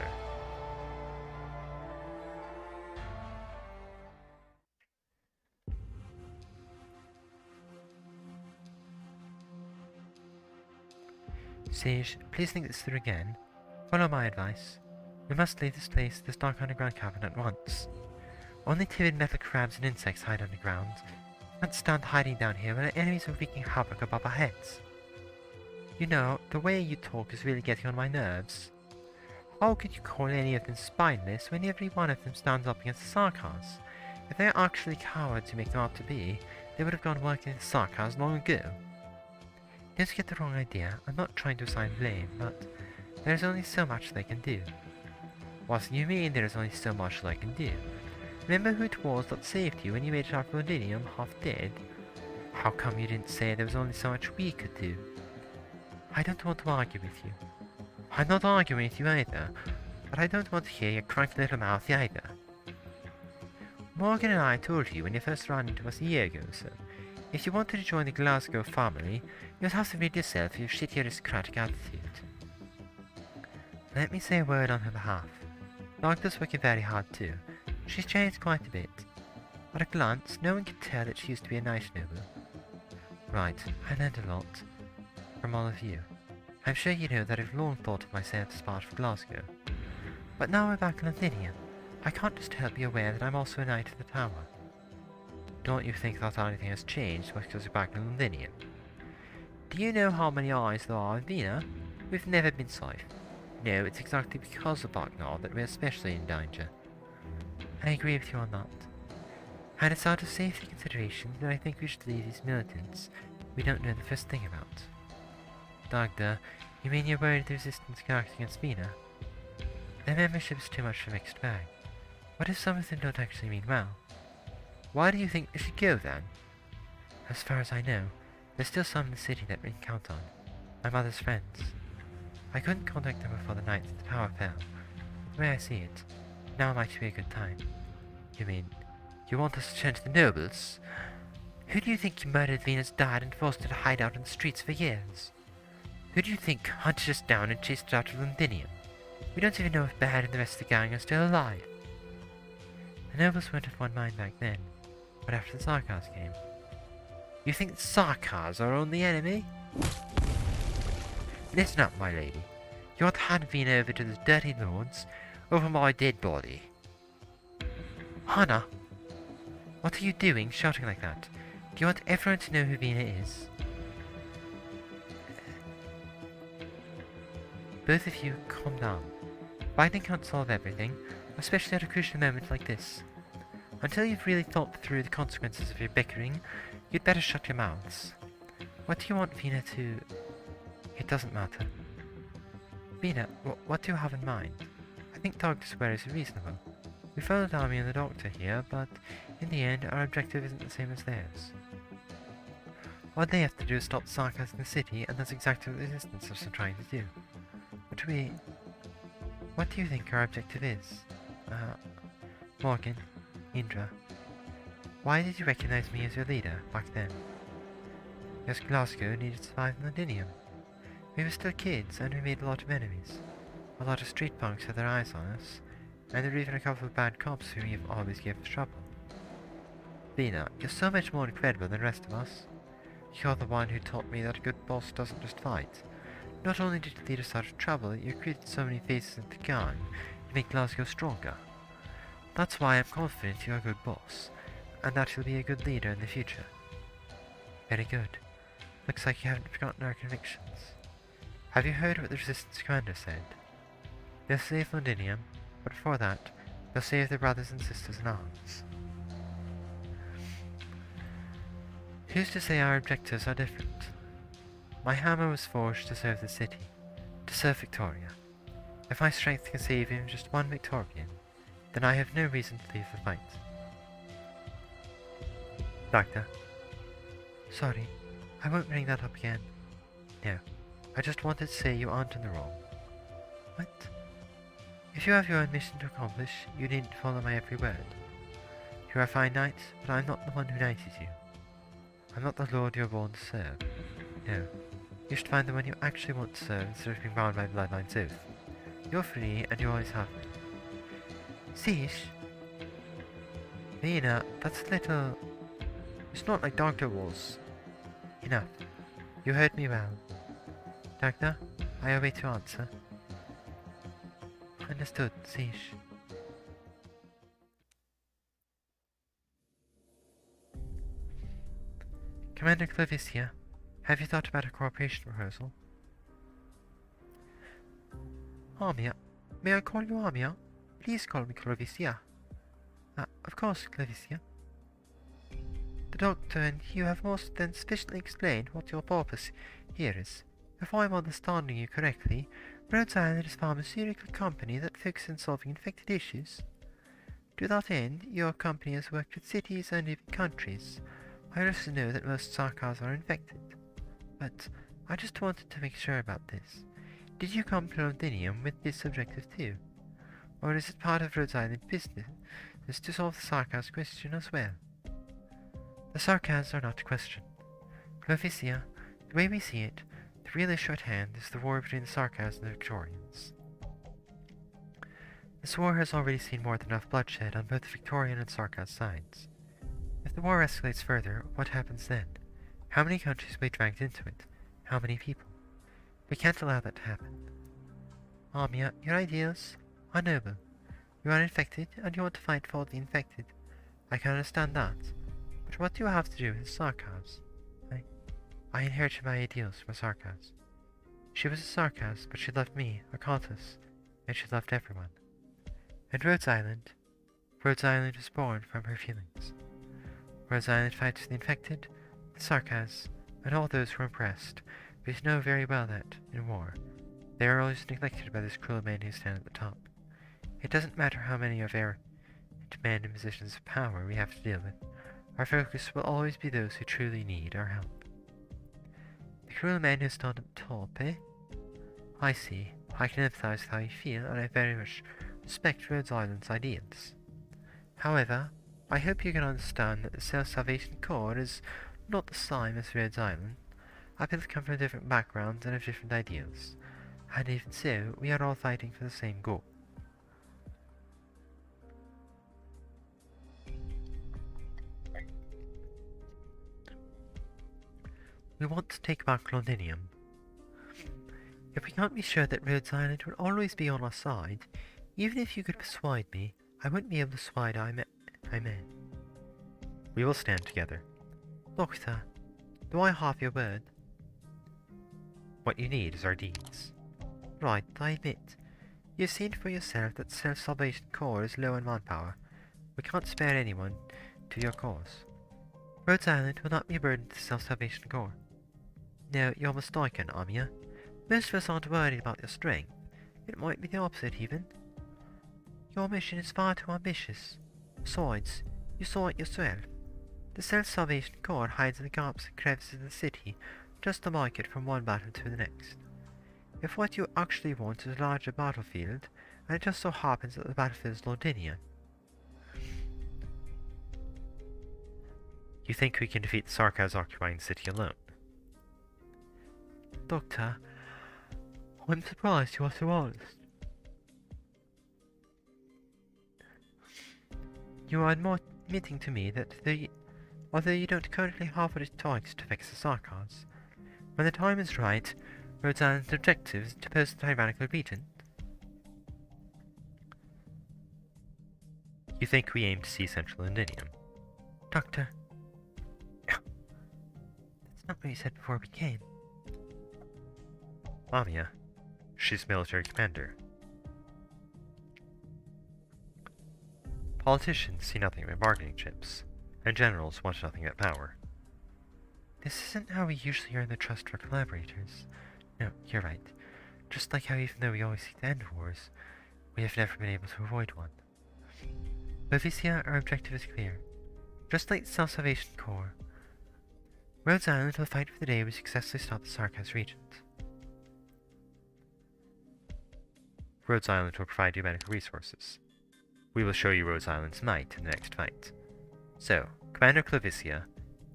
Sage, please think this through again. Follow my advice. We must leave this place, this dark underground cavern, at once. Only timid metal crabs and insects hide underground. We can't stand hiding down here when our enemies are wreaking havoc above our heads. You know, the way you talk is really getting on my nerves. How could you call any of them spineless when every one of them stands up against the Sarkars? If they're actually cowards you make them out to be, they would have gone working with the Sarkars long ago. Don't get the wrong idea, I'm not trying to assign blame, but there's only so much they can do. What do you mean there is only so much they can do? Remember who it was that saved you when you made it out of Londinium half dead? How come you didn't say there was only so much we could do? I don't want to argue with you. I'm not arguing with you either, but I don't want to hear your cranky little mouth either. Morgan and I told you when you first ran into us a year ago, so if you wanted to join the Glasgow family, you'd have to rid yourself of your shitty aristocratic attitude. Let me say a word on her behalf. Magda's working very hard too. She's changed quite a bit. At a glance, no one can tell that she used to be a nice noble. Right, I learned a lot from all of you. I'm sure you know that I've long thought of myself as part of Glasgow. But now we're back in Lothinia, I can't just help be aware that I'm also a knight of the tower. Don't you think that anything has changed because you're back in Lothinia? Do you know how many eyes there are in Vina? We've never been safe. No, it's exactly because of Arknights that we're especially in danger. I agree with you on that. And it's out of safety consideration that I think we should leave these militants we don't know the first thing about. Dagda, you mean you're worried the resistance can act against Vina? Their membership's too much of a mixed bag. What if some of them don't actually mean well? Why do you think they should go then? As far as I know, there's still some in the city that we can count on. My mother's friends. I couldn't contact them before the night that the tower fell. But the way I see it, now might be a good time. You mean, you want us to turn to the nobles? Who do you think murdered Vina's dad and forced her to hide out in the streets for years? Who do you think hunted us down and chased her out of Londinium? We don't even know if Baird and the rest of the gang are still alive. The nobles weren't of one mind back then, but after the Sarkars came. You think the Sarkars are on the enemy? Listen up, my lady. You want to hand me over to the dirty lords over my dead body. Hannah, what are you doing shouting like that? Do you want everyone to know who Vina is? Both of you, calm down. Fighting can't solve everything, especially at a crucial moment like this. Until you've really thought through the consequences of your bickering, you'd better shut your mouths. What do you want Vina to... It doesn't matter. Vina, what do you have in mind? I think Dr. Square is reasonable. We followed Army and the Doctor here, but in the end our objective isn't the same as theirs. What they have to do is stop Sarkars in the city, and that's exactly what the Resistance are trying to do. What do you think our objective is? Morgan, Indra, why did you recognize me as your leader back then? Because Glasgow needed to survive in Londinium. We were still kids, and we made a lot of enemies. A lot of street punks had their eyes on us, and there were even a couple of bad cops whom you've always gave trouble. Vina, you're so much more incredible than the rest of us. You're the one who taught me that a good boss doesn't just fight. Not only did you lead us out of trouble, you created so many faces in the gang to make Glasgow stronger. That's why I'm confident you're a good boss, and that you'll be a good leader in the future. Very good. Looks like you haven't forgotten our convictions. Have you heard what the Resistance commander said? They'll save Londinium, but before that, they'll save their brothers and sisters in arms. Who's to say our objectives are different? My hammer was forged to serve the city, to serve Victoria. If my strength can save even just one Victorian, then I have no reason to leave the fight. Doctor. Sorry, I won't bring that up again. No, I just wanted to say you aren't in the wrong. What? If you have your own mission to accomplish, you needn't follow my every word. You are a fine knight, but I'm not the one who knighted you. I'm not the lord you're born to serve. No, you should find the one you actually want to serve instead of being bound by Bloodline's oath. You're free, and you always have been. Cease? Vina, that's a little... It's not like Doctor was. Enough. You heard me well. Doctor, I await your answer. Understood, Siege. Commander Clavicia, have you thought about a cooperation proposal? Armia. May I call you Armia? Please call me Clavicia. Of course, Clavicia. The Doctor and you have most than sufficiently explained what your purpose here is. If I'm understanding you correctly, Rhodes Island is a pharmaceutical company that focuses on solving infected issues. To that end, your company has worked with cities and even countries. I also know that most Sarkars are infected. But I just wanted to make sure about this. Did you come to Londinium with this objective too? Or is it part of Rhodes Island business to solve the Sarkars question as well? The Sarkars are not a question. Clovicia, the way we see it, the real issue at hand is the war between the Sarkars and the Victorians. This war has already seen more than enough bloodshed on both the Victorian and Sarkar sides. If the war escalates further, what happens then? How many countries will be dragged into it? How many people? We can't allow that to happen. Armia, your ideals are noble. You are infected, and you want to fight for the infected. I can understand that. But what do you have to do with the Sarkars? I inherited my ideals from a Sarkars. She was a Sarkars, but she loved me, a Countess, and she loved everyone. And Rhodes Island was born from her feelings. Rhodes Island fights the infected, the Sarkars, and all those who are oppressed, but you know very well that, in war, they are always neglected by those cruel men who stand at the top. It doesn't matter how many of our men in positions of power we have to deal with, our focus will always be those who truly need our help. The cruel men who stand at the top, eh? I see. I can empathize with how you feel, and I very much respect Rhodes Island's ideals. However, I hope you can understand that the Self-Salvation Corps is not the same as Rhodes Island. Our people come from different backgrounds and have different ideals, and even so, we are all fighting for the same goal. We want to take back Londinium. If we can't be sure that Rhodes Island will always be on our side, even if you could persuade me, I wouldn't be able to persuade I men. We will stand together. Doctor, do I have your word? What you need is our deeds. Right, I admit. You've seen for yourself that Self-Salvation Corps is low in manpower. We can't spare anyone to your cause. Rhodes Island will not be a burden to the Self-Salvation Corps. No, you're mistaken, Amia. Most of us aren't worried about your strength. It might be the opposite, even. Your mission is far too ambitious. Besides, you saw it yourself. The Self-Salvation Corps hides in the gaps and crevices of the city just to make it from one battle to the next. If what you actually want is a larger battlefield, and it just so happens that the battlefield is Londinium. You think we can defeat the Sarkaz occupying the city alone? Doctor, I'm surprised you are so honest. You are admitting to me that although you don't currently have what it takes to fix the Sarkaz, when the time is right, Rhodes Island's objective is to post the tyrannical regent. You think we aim to see Central Londinium? Doctor, that's not what you said before we came. Lamia, she's military commander. Politicians see nothing but bargaining chips, and generals want nothing but power. This isn't how we usually earn the trust of our collaborators. No, you're right. Just like how even though we always seek to end wars, we have never been able to avoid one. Bovicia, our objective is clear. Just like the Self-Salvation Corps, Rhodes Island will fight for the day we successfully stop the Sarkaz regent. Rhodes Island will provide you medical resources. We will show you Rhodes Island's might in the next fight. So, Commander Clavicia,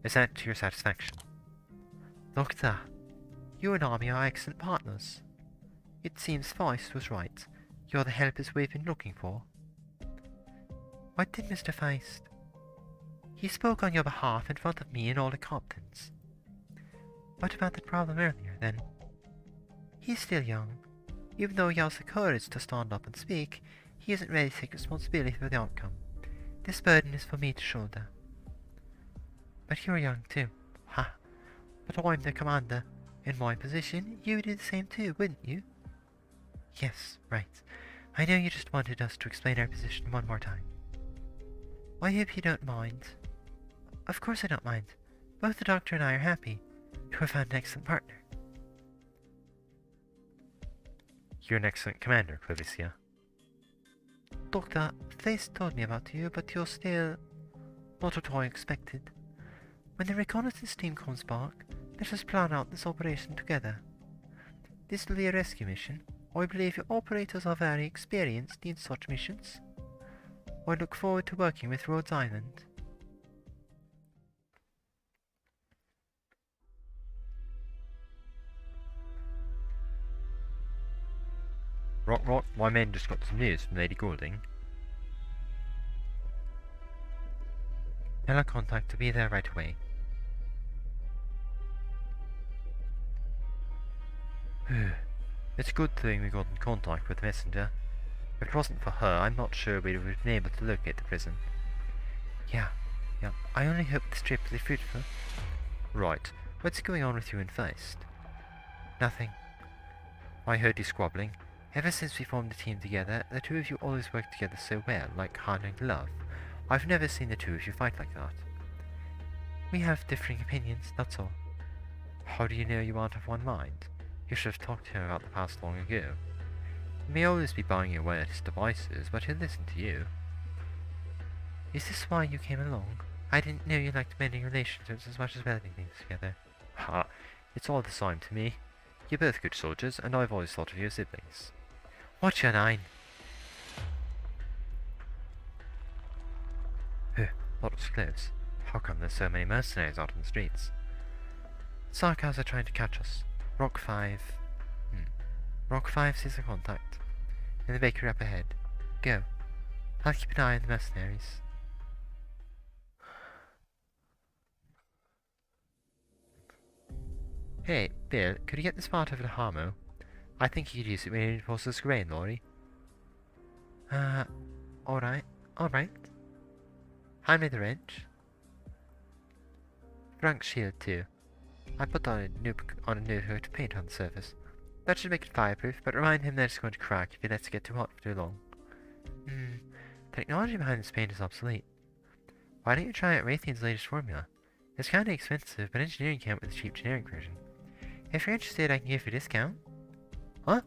is that to your satisfaction? Doctor, you and Army are excellent partners. It seems Feist was right. You're the helpers we've been looking for. What did Mr. Feist? He spoke on your behalf in front of me and all the captains. What about the problem earlier, then? He's still young. Even though he has the courage to stand up and speak, he isn't ready to take responsibility for the outcome. This burden is for me to shoulder. But you're young too. Ha! But I'm the commander. In my position, you would do the same too, wouldn't you? Yes, right. I know you just wanted us to explain our position one more time. I hope you don't mind. Of course I don't mind. Both the doctor and I are happy. You have found an excellent partner. You're an excellent commander, Clavicia. Doctor, Feist told me about you, but you're still not what I expected. When the reconnaissance team comes back, let us plan out this operation together. This will be a rescue mission. I believe your operators are very experienced in such missions. I look forward to working with Rhodes Island. Rock, my men just got some news from Lady Goulding. Tell our contact to be there right away. It's a good thing we got in contact with the messenger. If it wasn't for her, I'm not sure we would have been able to locate the prison. Yeah. I only hope this trip will be fruitful. Right. What's going on with you and Feist? Nothing. I heard you squabbling. Ever since we formed the team together, the two of you always work together so well, like hand in glove. I've never seen the two of you fight like that. We have differing opinions, that's all. How do you know you aren't of one mind? You should have talked to him about the past long ago. He may always be buying your way at his devices, but he'll listen to you. Is this why you came along? I didn't know you liked mending relationships as much as welding things together. Ha! It's all the same to me. You're both good soldiers, and I've always thought of you as siblings. What's your nine? That was close. How come there's so many mercenaries out on the streets? Sarkaz are trying to catch us. Rock 5. Rock 5 sees a contact. In the bakery up ahead. Go. I'll keep an eye on the mercenaries. Hey, Bill, could you get this part over to Harmo? I think he could use it when he reinforces this grain lorry. Alright. Hand me the wrench. Frank's shield, too. I put on a new coat of paint on the surface. That should make it fireproof, but remind him that it's going to crack if he lets it get too hot for too long. Technology behind this paint is obsolete. Why don't you try out Raytheon's latest formula? It's kinda expensive, but engineering can't with the cheap generic version. If you're interested, I can give you a discount. Huh?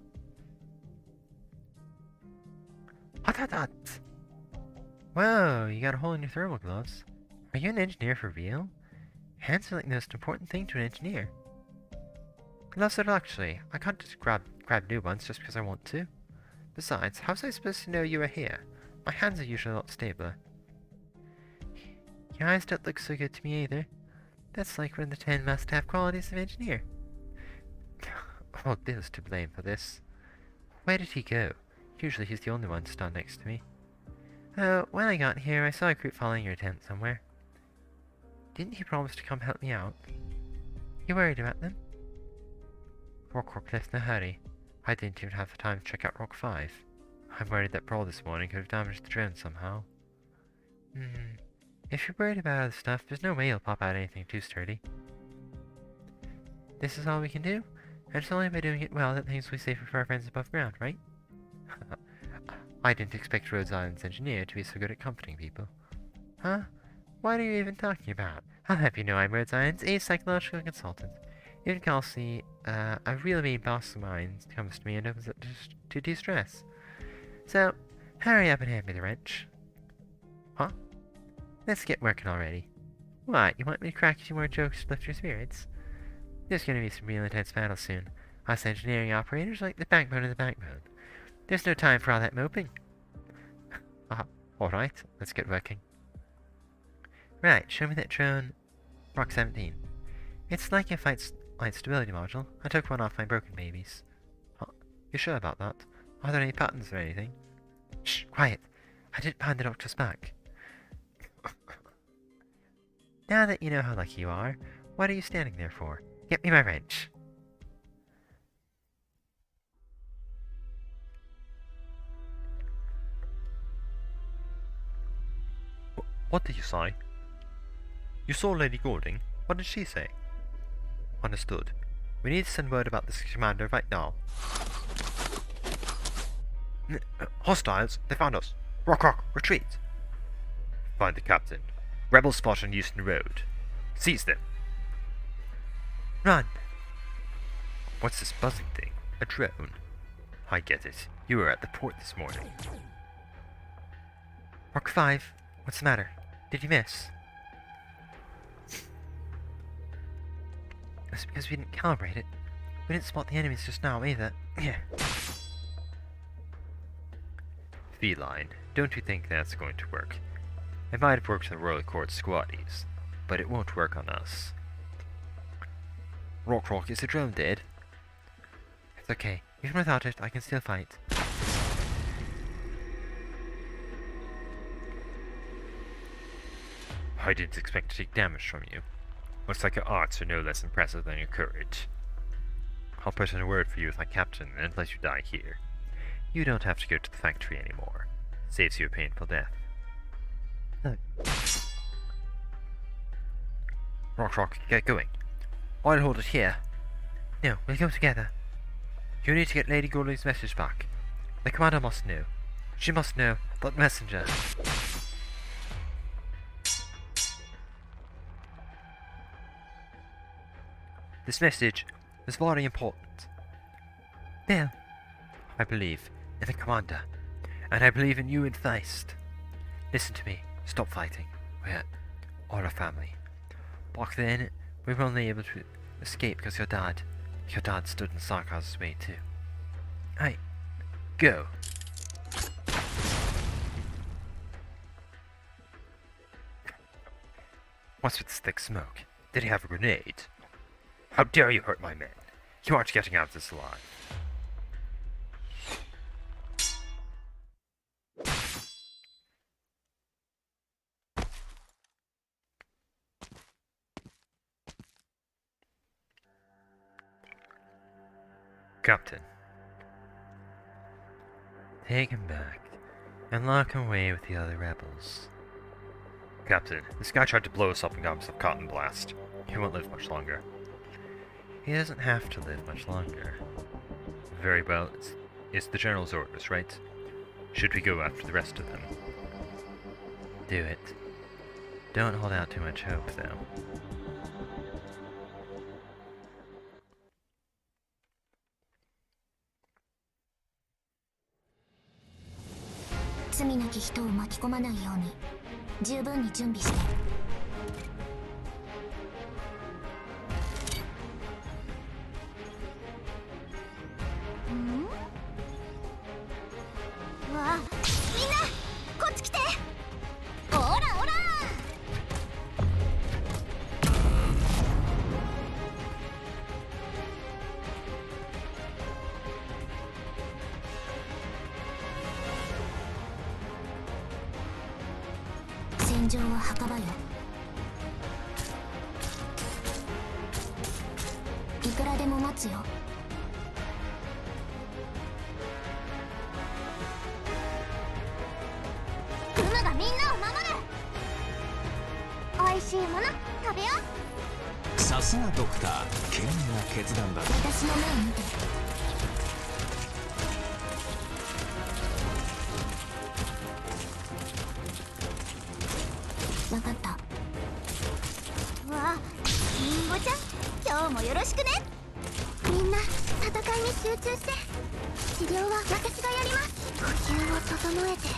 Hot. Whoa, you got a hole in your thermal gloves. Are you an engineer for real? Hands are like the most important thing to an engineer. Gloves are actually. I can't just grab new ones just because I want to. Besides, how was I supposed to know you were here? My hands are usually a lot stabler. Your eyes don't look so good to me either. That's like one of the 10 must-have qualities of an engineer. Well, Bill's to blame for this. Where did he go? Usually he's the only one to stand next to me. Oh, when I got here, I saw a group following your tent somewhere. Didn't he promise to come help me out? You worried about them? Rock left in a hurry. I didn't even have the time to check out Rock 5. I'm worried that brawl this morning could have damaged the drone somehow. If you're worried about other stuff, there's no way you'll pop out anything too sturdy. This is all we can do? And it's only by doing it well that things will be safer for our friends above ground, right? I didn't expect Rhodes Island's engineer to be so good at comforting people. Huh? What are you even talking about? I'll have you know I'm Rhodes Island's a psychological consultant. Even Kelsey, a real mean boss of mine, comes to me and opens up to de-stress. So, hurry up and hand me the wrench. Huh? Let's get working already. What, you want me to crack a few more jokes to lift your spirits? There's gonna be some real intense battles soon. Us engineering operators are like the backbone of the backbone. There's no time for all that moping. Alright, let's get working. Right, show me that drone. Rock 17. It's like a flight stability module. I took one off my broken babies. You sure about that? Are there any patterns or anything? Shh, quiet. I didn't find the doctor's back. Now that you know how lucky you are, what are you standing there for? Get me my wrench. What did you say? You saw Lady Golding? What did she say? Understood. We need to send word about this commander right now. Hostiles! They found us! Rock! Retreat! Find the captain. Rebel spot on Euston Road. Seize them! Run! What's this buzzing thing? A drone? I get it. You were at the port this morning. Rock 5, what's the matter? Did you miss? It's because we didn't calibrate it. We didn't spot the enemies just now either. Yeah. Feline, don't you think that's going to work? It might have worked on the Royal Court squaddies, but it won't work on us. Rock, is the drone dead? It's okay. Even without it, I can still fight. I didn't expect to take damage from you. Looks like your arts are no less impressive than your courage. I'll put in a word for you with my captain and let you die here. You don't have to go to the factory anymore. Saves you a painful death. Rock, get going. I'll hold it here. No, we'll go together. You need to get Lady Golding's message back. The commander must know. She must know that messenger. This message is very important. Bill, I believe in the commander, and I believe in you and Feist. Listen to me. Stop fighting. We're all a family. Back then, we were only able to escape because your dad stood in Sarkar's way too. Hey, go. What's with this thick smoke? Did he have a grenade? How dare you hurt my men? You aren't getting out of this alive. Captain. Take him back and lock him away with the other rebels. Captain, this guy tried to blow us up and got himself caught in the blast. He won't live much longer. He doesn't have to live much longer. Very well. It's the General's orders, right? Should we go after the rest of them? Do it. Don't hold out too much hope, though.罪なき人を巻き込まないように十分に準備して。わあ、みんなこっち来て。オラオラ。戦場は墓場よ。いくらでも待つよ。クムがみんなを守る。おいしいもの食べよう。さすがドクター、賢明な決断だ。私の目を見て。分かった。わあ、リンゴちゃん、今日もよろしくね。みんな戦いに集中して。治療は私がやります。呼吸を整えて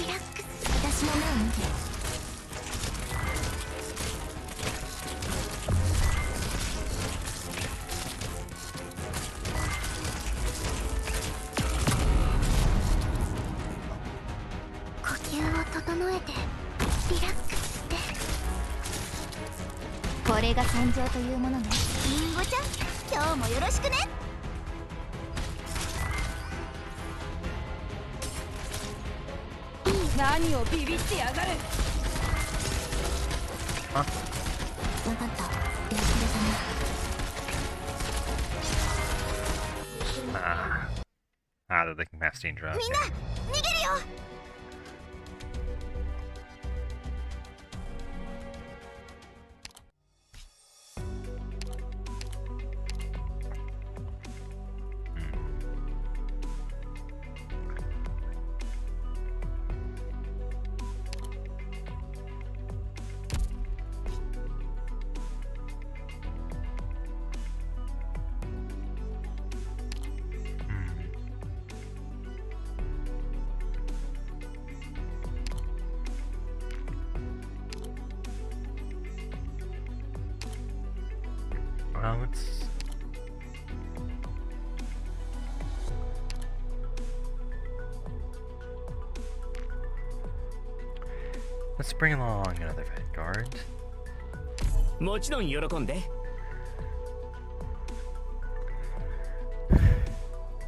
リラックス。私の目を見て。呼吸を整えてリラックスして。これが戦場というものね。リンゴちゃん、今日もよろしくね。何をビビってやがる。あ、分かった。やってくれたね。they're looking past danger. みんな逃げるよ。Well, let's bring along another vanguard. もちろん喜んで。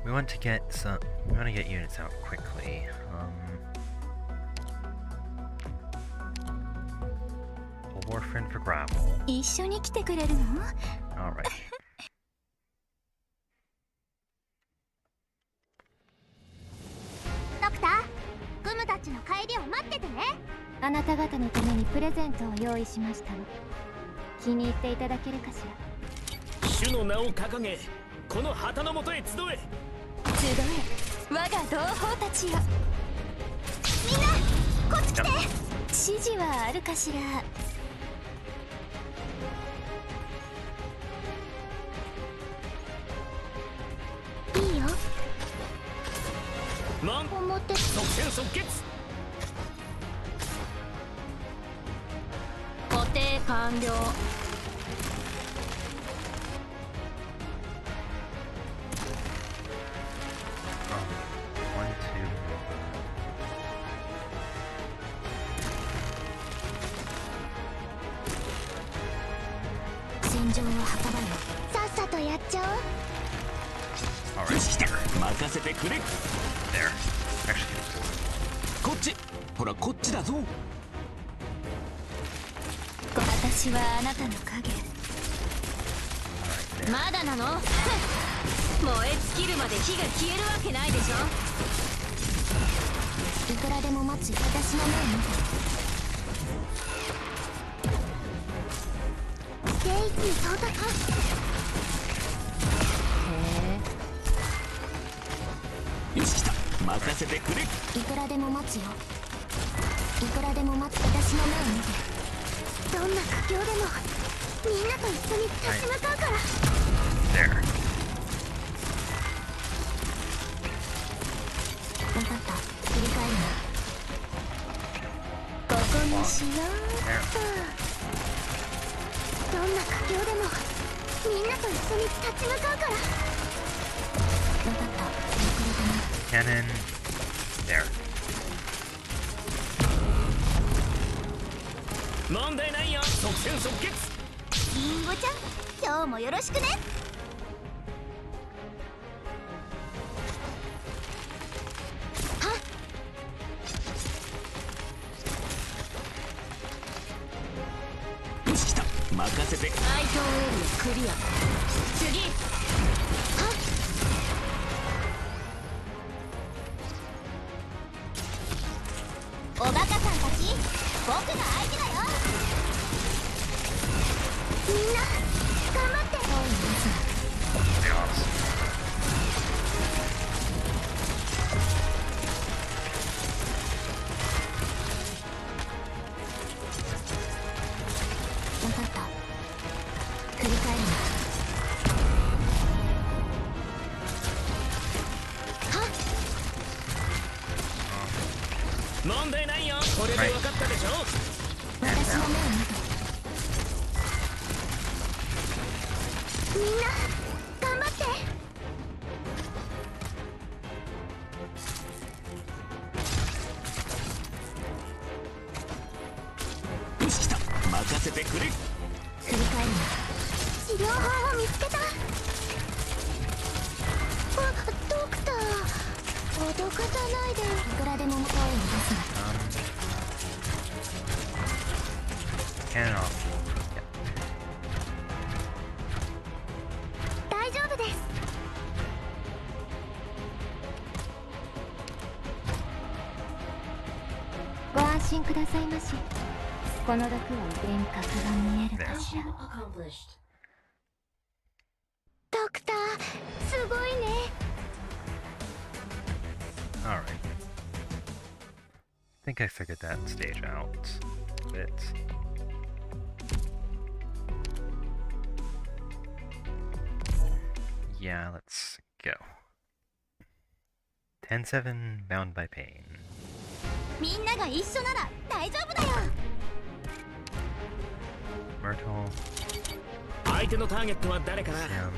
We want to get units out quickly. A warfarin for gravel. 一緒に来てくれるの？ All right. ドクター、グムたちの帰りを待っててね。あなた方のためにプレゼントを用意しましたの。気に入っていただけるかしら。主の名を掲げ、この旗の下へ集え。集え、我が同胞たちよ。みんなこっち来て。指示はあるかしら。いいよ。満表即戦即決。固定完了。One, two. 戦場は墓場よ。さっさとやっちゃおう。 All よ right. し来た。任せてくれ。 There. Actually, こっち。ほらこっちだぞ。私はあなたの影。 all right. There. まだなの？燃え尽きるまで火が消えるわけないでしょ。いくらでも待つよ。私の目を見て。ステージに到達。よし来た、任せてくれ。いくらでも待つよ。いくらでも待つ。私の目を見て。どんな苦境でもみんなと一緒に立ち向かうから。There. 分かった。振り返るな。ここにしようっと。どんな苦境でもみんなと一緒に立ち向かうから。分かった。遅れたな。 Cannon. There. 問題ないよ。即戦即決。リンゴちゃん、今日もよろしくね。はっ。よし来た、任せて。アイトエリアクリア。次。はっ。おバカさんたち、僕が相手だよ。みんな頑張って。Chaos. 分かった。振り返るな。はっ。問題ないよ。これで分かったでしょ。私の目を見て。みんな頑張って。よし来た、任せてくれ。振り返るな。治療法を見つけた。あ、ドクター、脅かさないで。いくらでも声を出すな。 Cannon off. 大丈夫です。ご安心くださいまし。この毒は幻覚が見えるかしら。ドクター、すごいね。 Alright. I think I figured that stage out a bit. Yeah, let's go. 10-7 Bound by Pain. みんなが一緒なら大丈夫だよ。 Myrtle. 相手のターゲットは誰かな。 Sam.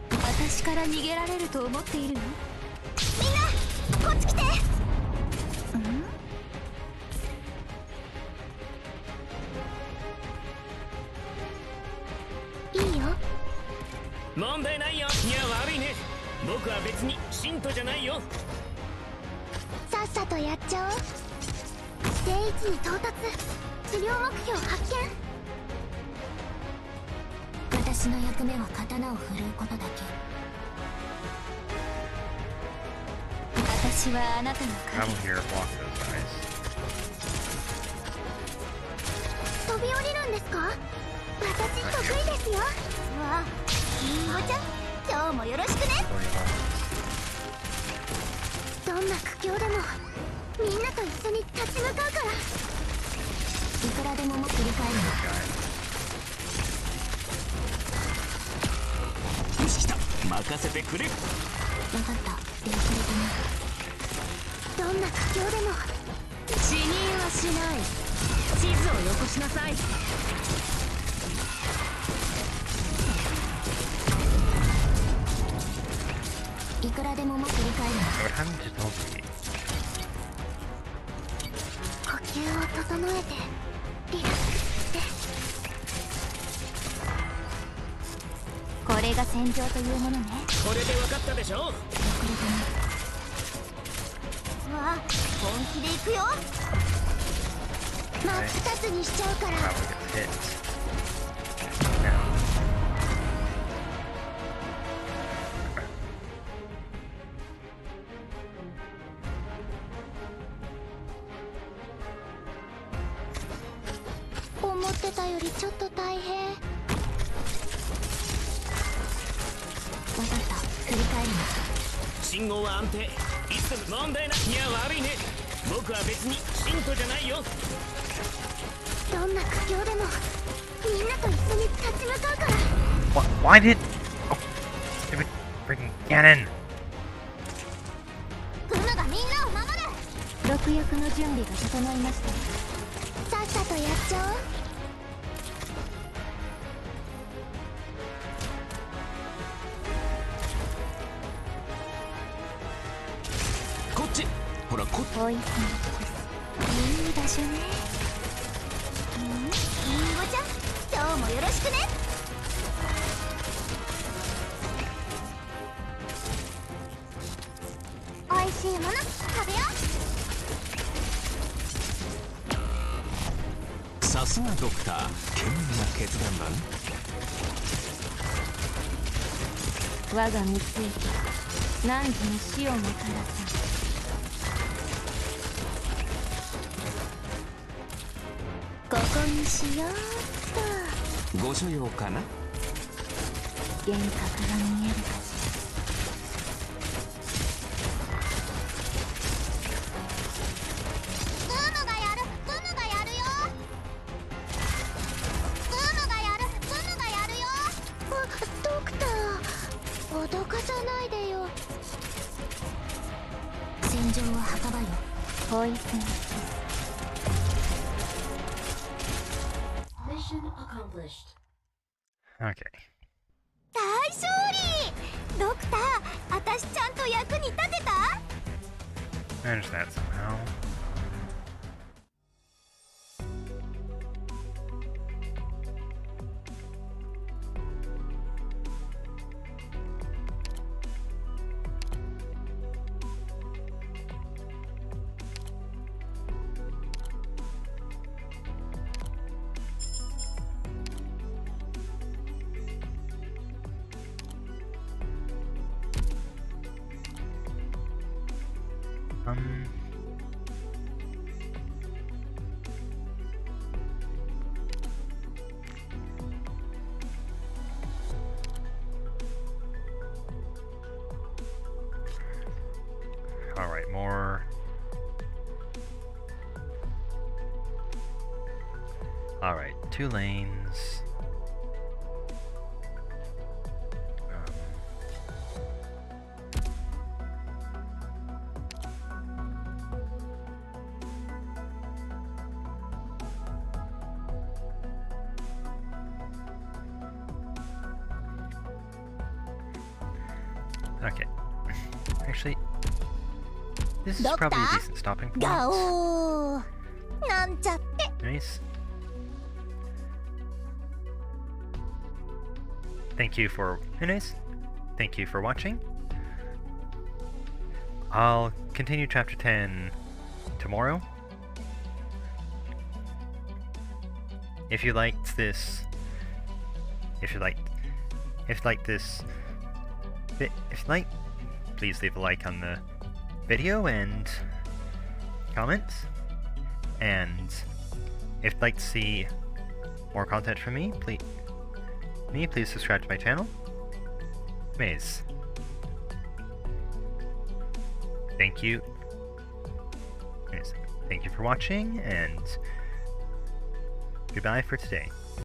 私から逃げられると思っているの？みんなこっち来て。いいよ。問題ないよ。いや悪いね。僕は別に信徒じゃないよ。さっさとやっちゃおう。ステージに到達。治療目標発見。私の役目は刀を振るうことだけ。私はあなたの Travel here, block those guys. 飛び降りるんですか？私得意ですよ。わあ、リンゴちゃん、今日もよろしくね。 Going on. どんな苦境でもみんなと一緒に立ち向かうから。いくらでもも振り返るな。 Guys. よし来た、任せてくれ。分かった。出遅れたな。どんな苦境でも死人はしない。地図をよこしなさい。いくらでもも振り返るな。 What happened to Toby? 呼吸を整えてリラックスして。これが戦場というものね。これで分かったでしょ。遅れたな。わあ、本気で行くよ。真っ二つにしちゃうから。Probably gets hit. Now. よりちょっと大変。わかった、振り返るな。信号は安定。いつでも問題ない。いや悪いね、僕は別に信徒じゃないよ。どんな苦境でもみんなと一緒に立ち向かうから。 Why did... Oh, stupid freaking cannon! クムがみんなを守る。毒薬の準備が整いました。さっさとやっちゃおう。こっちほら、こっち。ポイズンキス、いい場所ね。リンゴちゃん、今日もよろしくね。おいしいもの食べよさすがドクター、賢明な決断だね。う。我が三つ息、何時の死をもたらす。ここにしようっと。ご所用かな。幻覚が見えるはず。グームがやる、グームがやるよ。グームがやる、グームがやるよ。あ、ドクター、脅かさないでよ。戦場は墓場よ。ポイズン。Okay. 大勝利。ドクター、私ちゃんと役に立てた？ Manage that somehow. Alright, more. Alright, 2 lanes. Okay. Actually, this is probably a decent stopping point. ガオー、なんちゃって。 Nice. Thank you for watching. I'll continue chapter 10 tomorrow. If you liked this, please leave a like on the video and comments. And if you'd like to see more content from me, please subscribe to my channel. Maze. Thank you. Thank you for watching, and goodbye for today.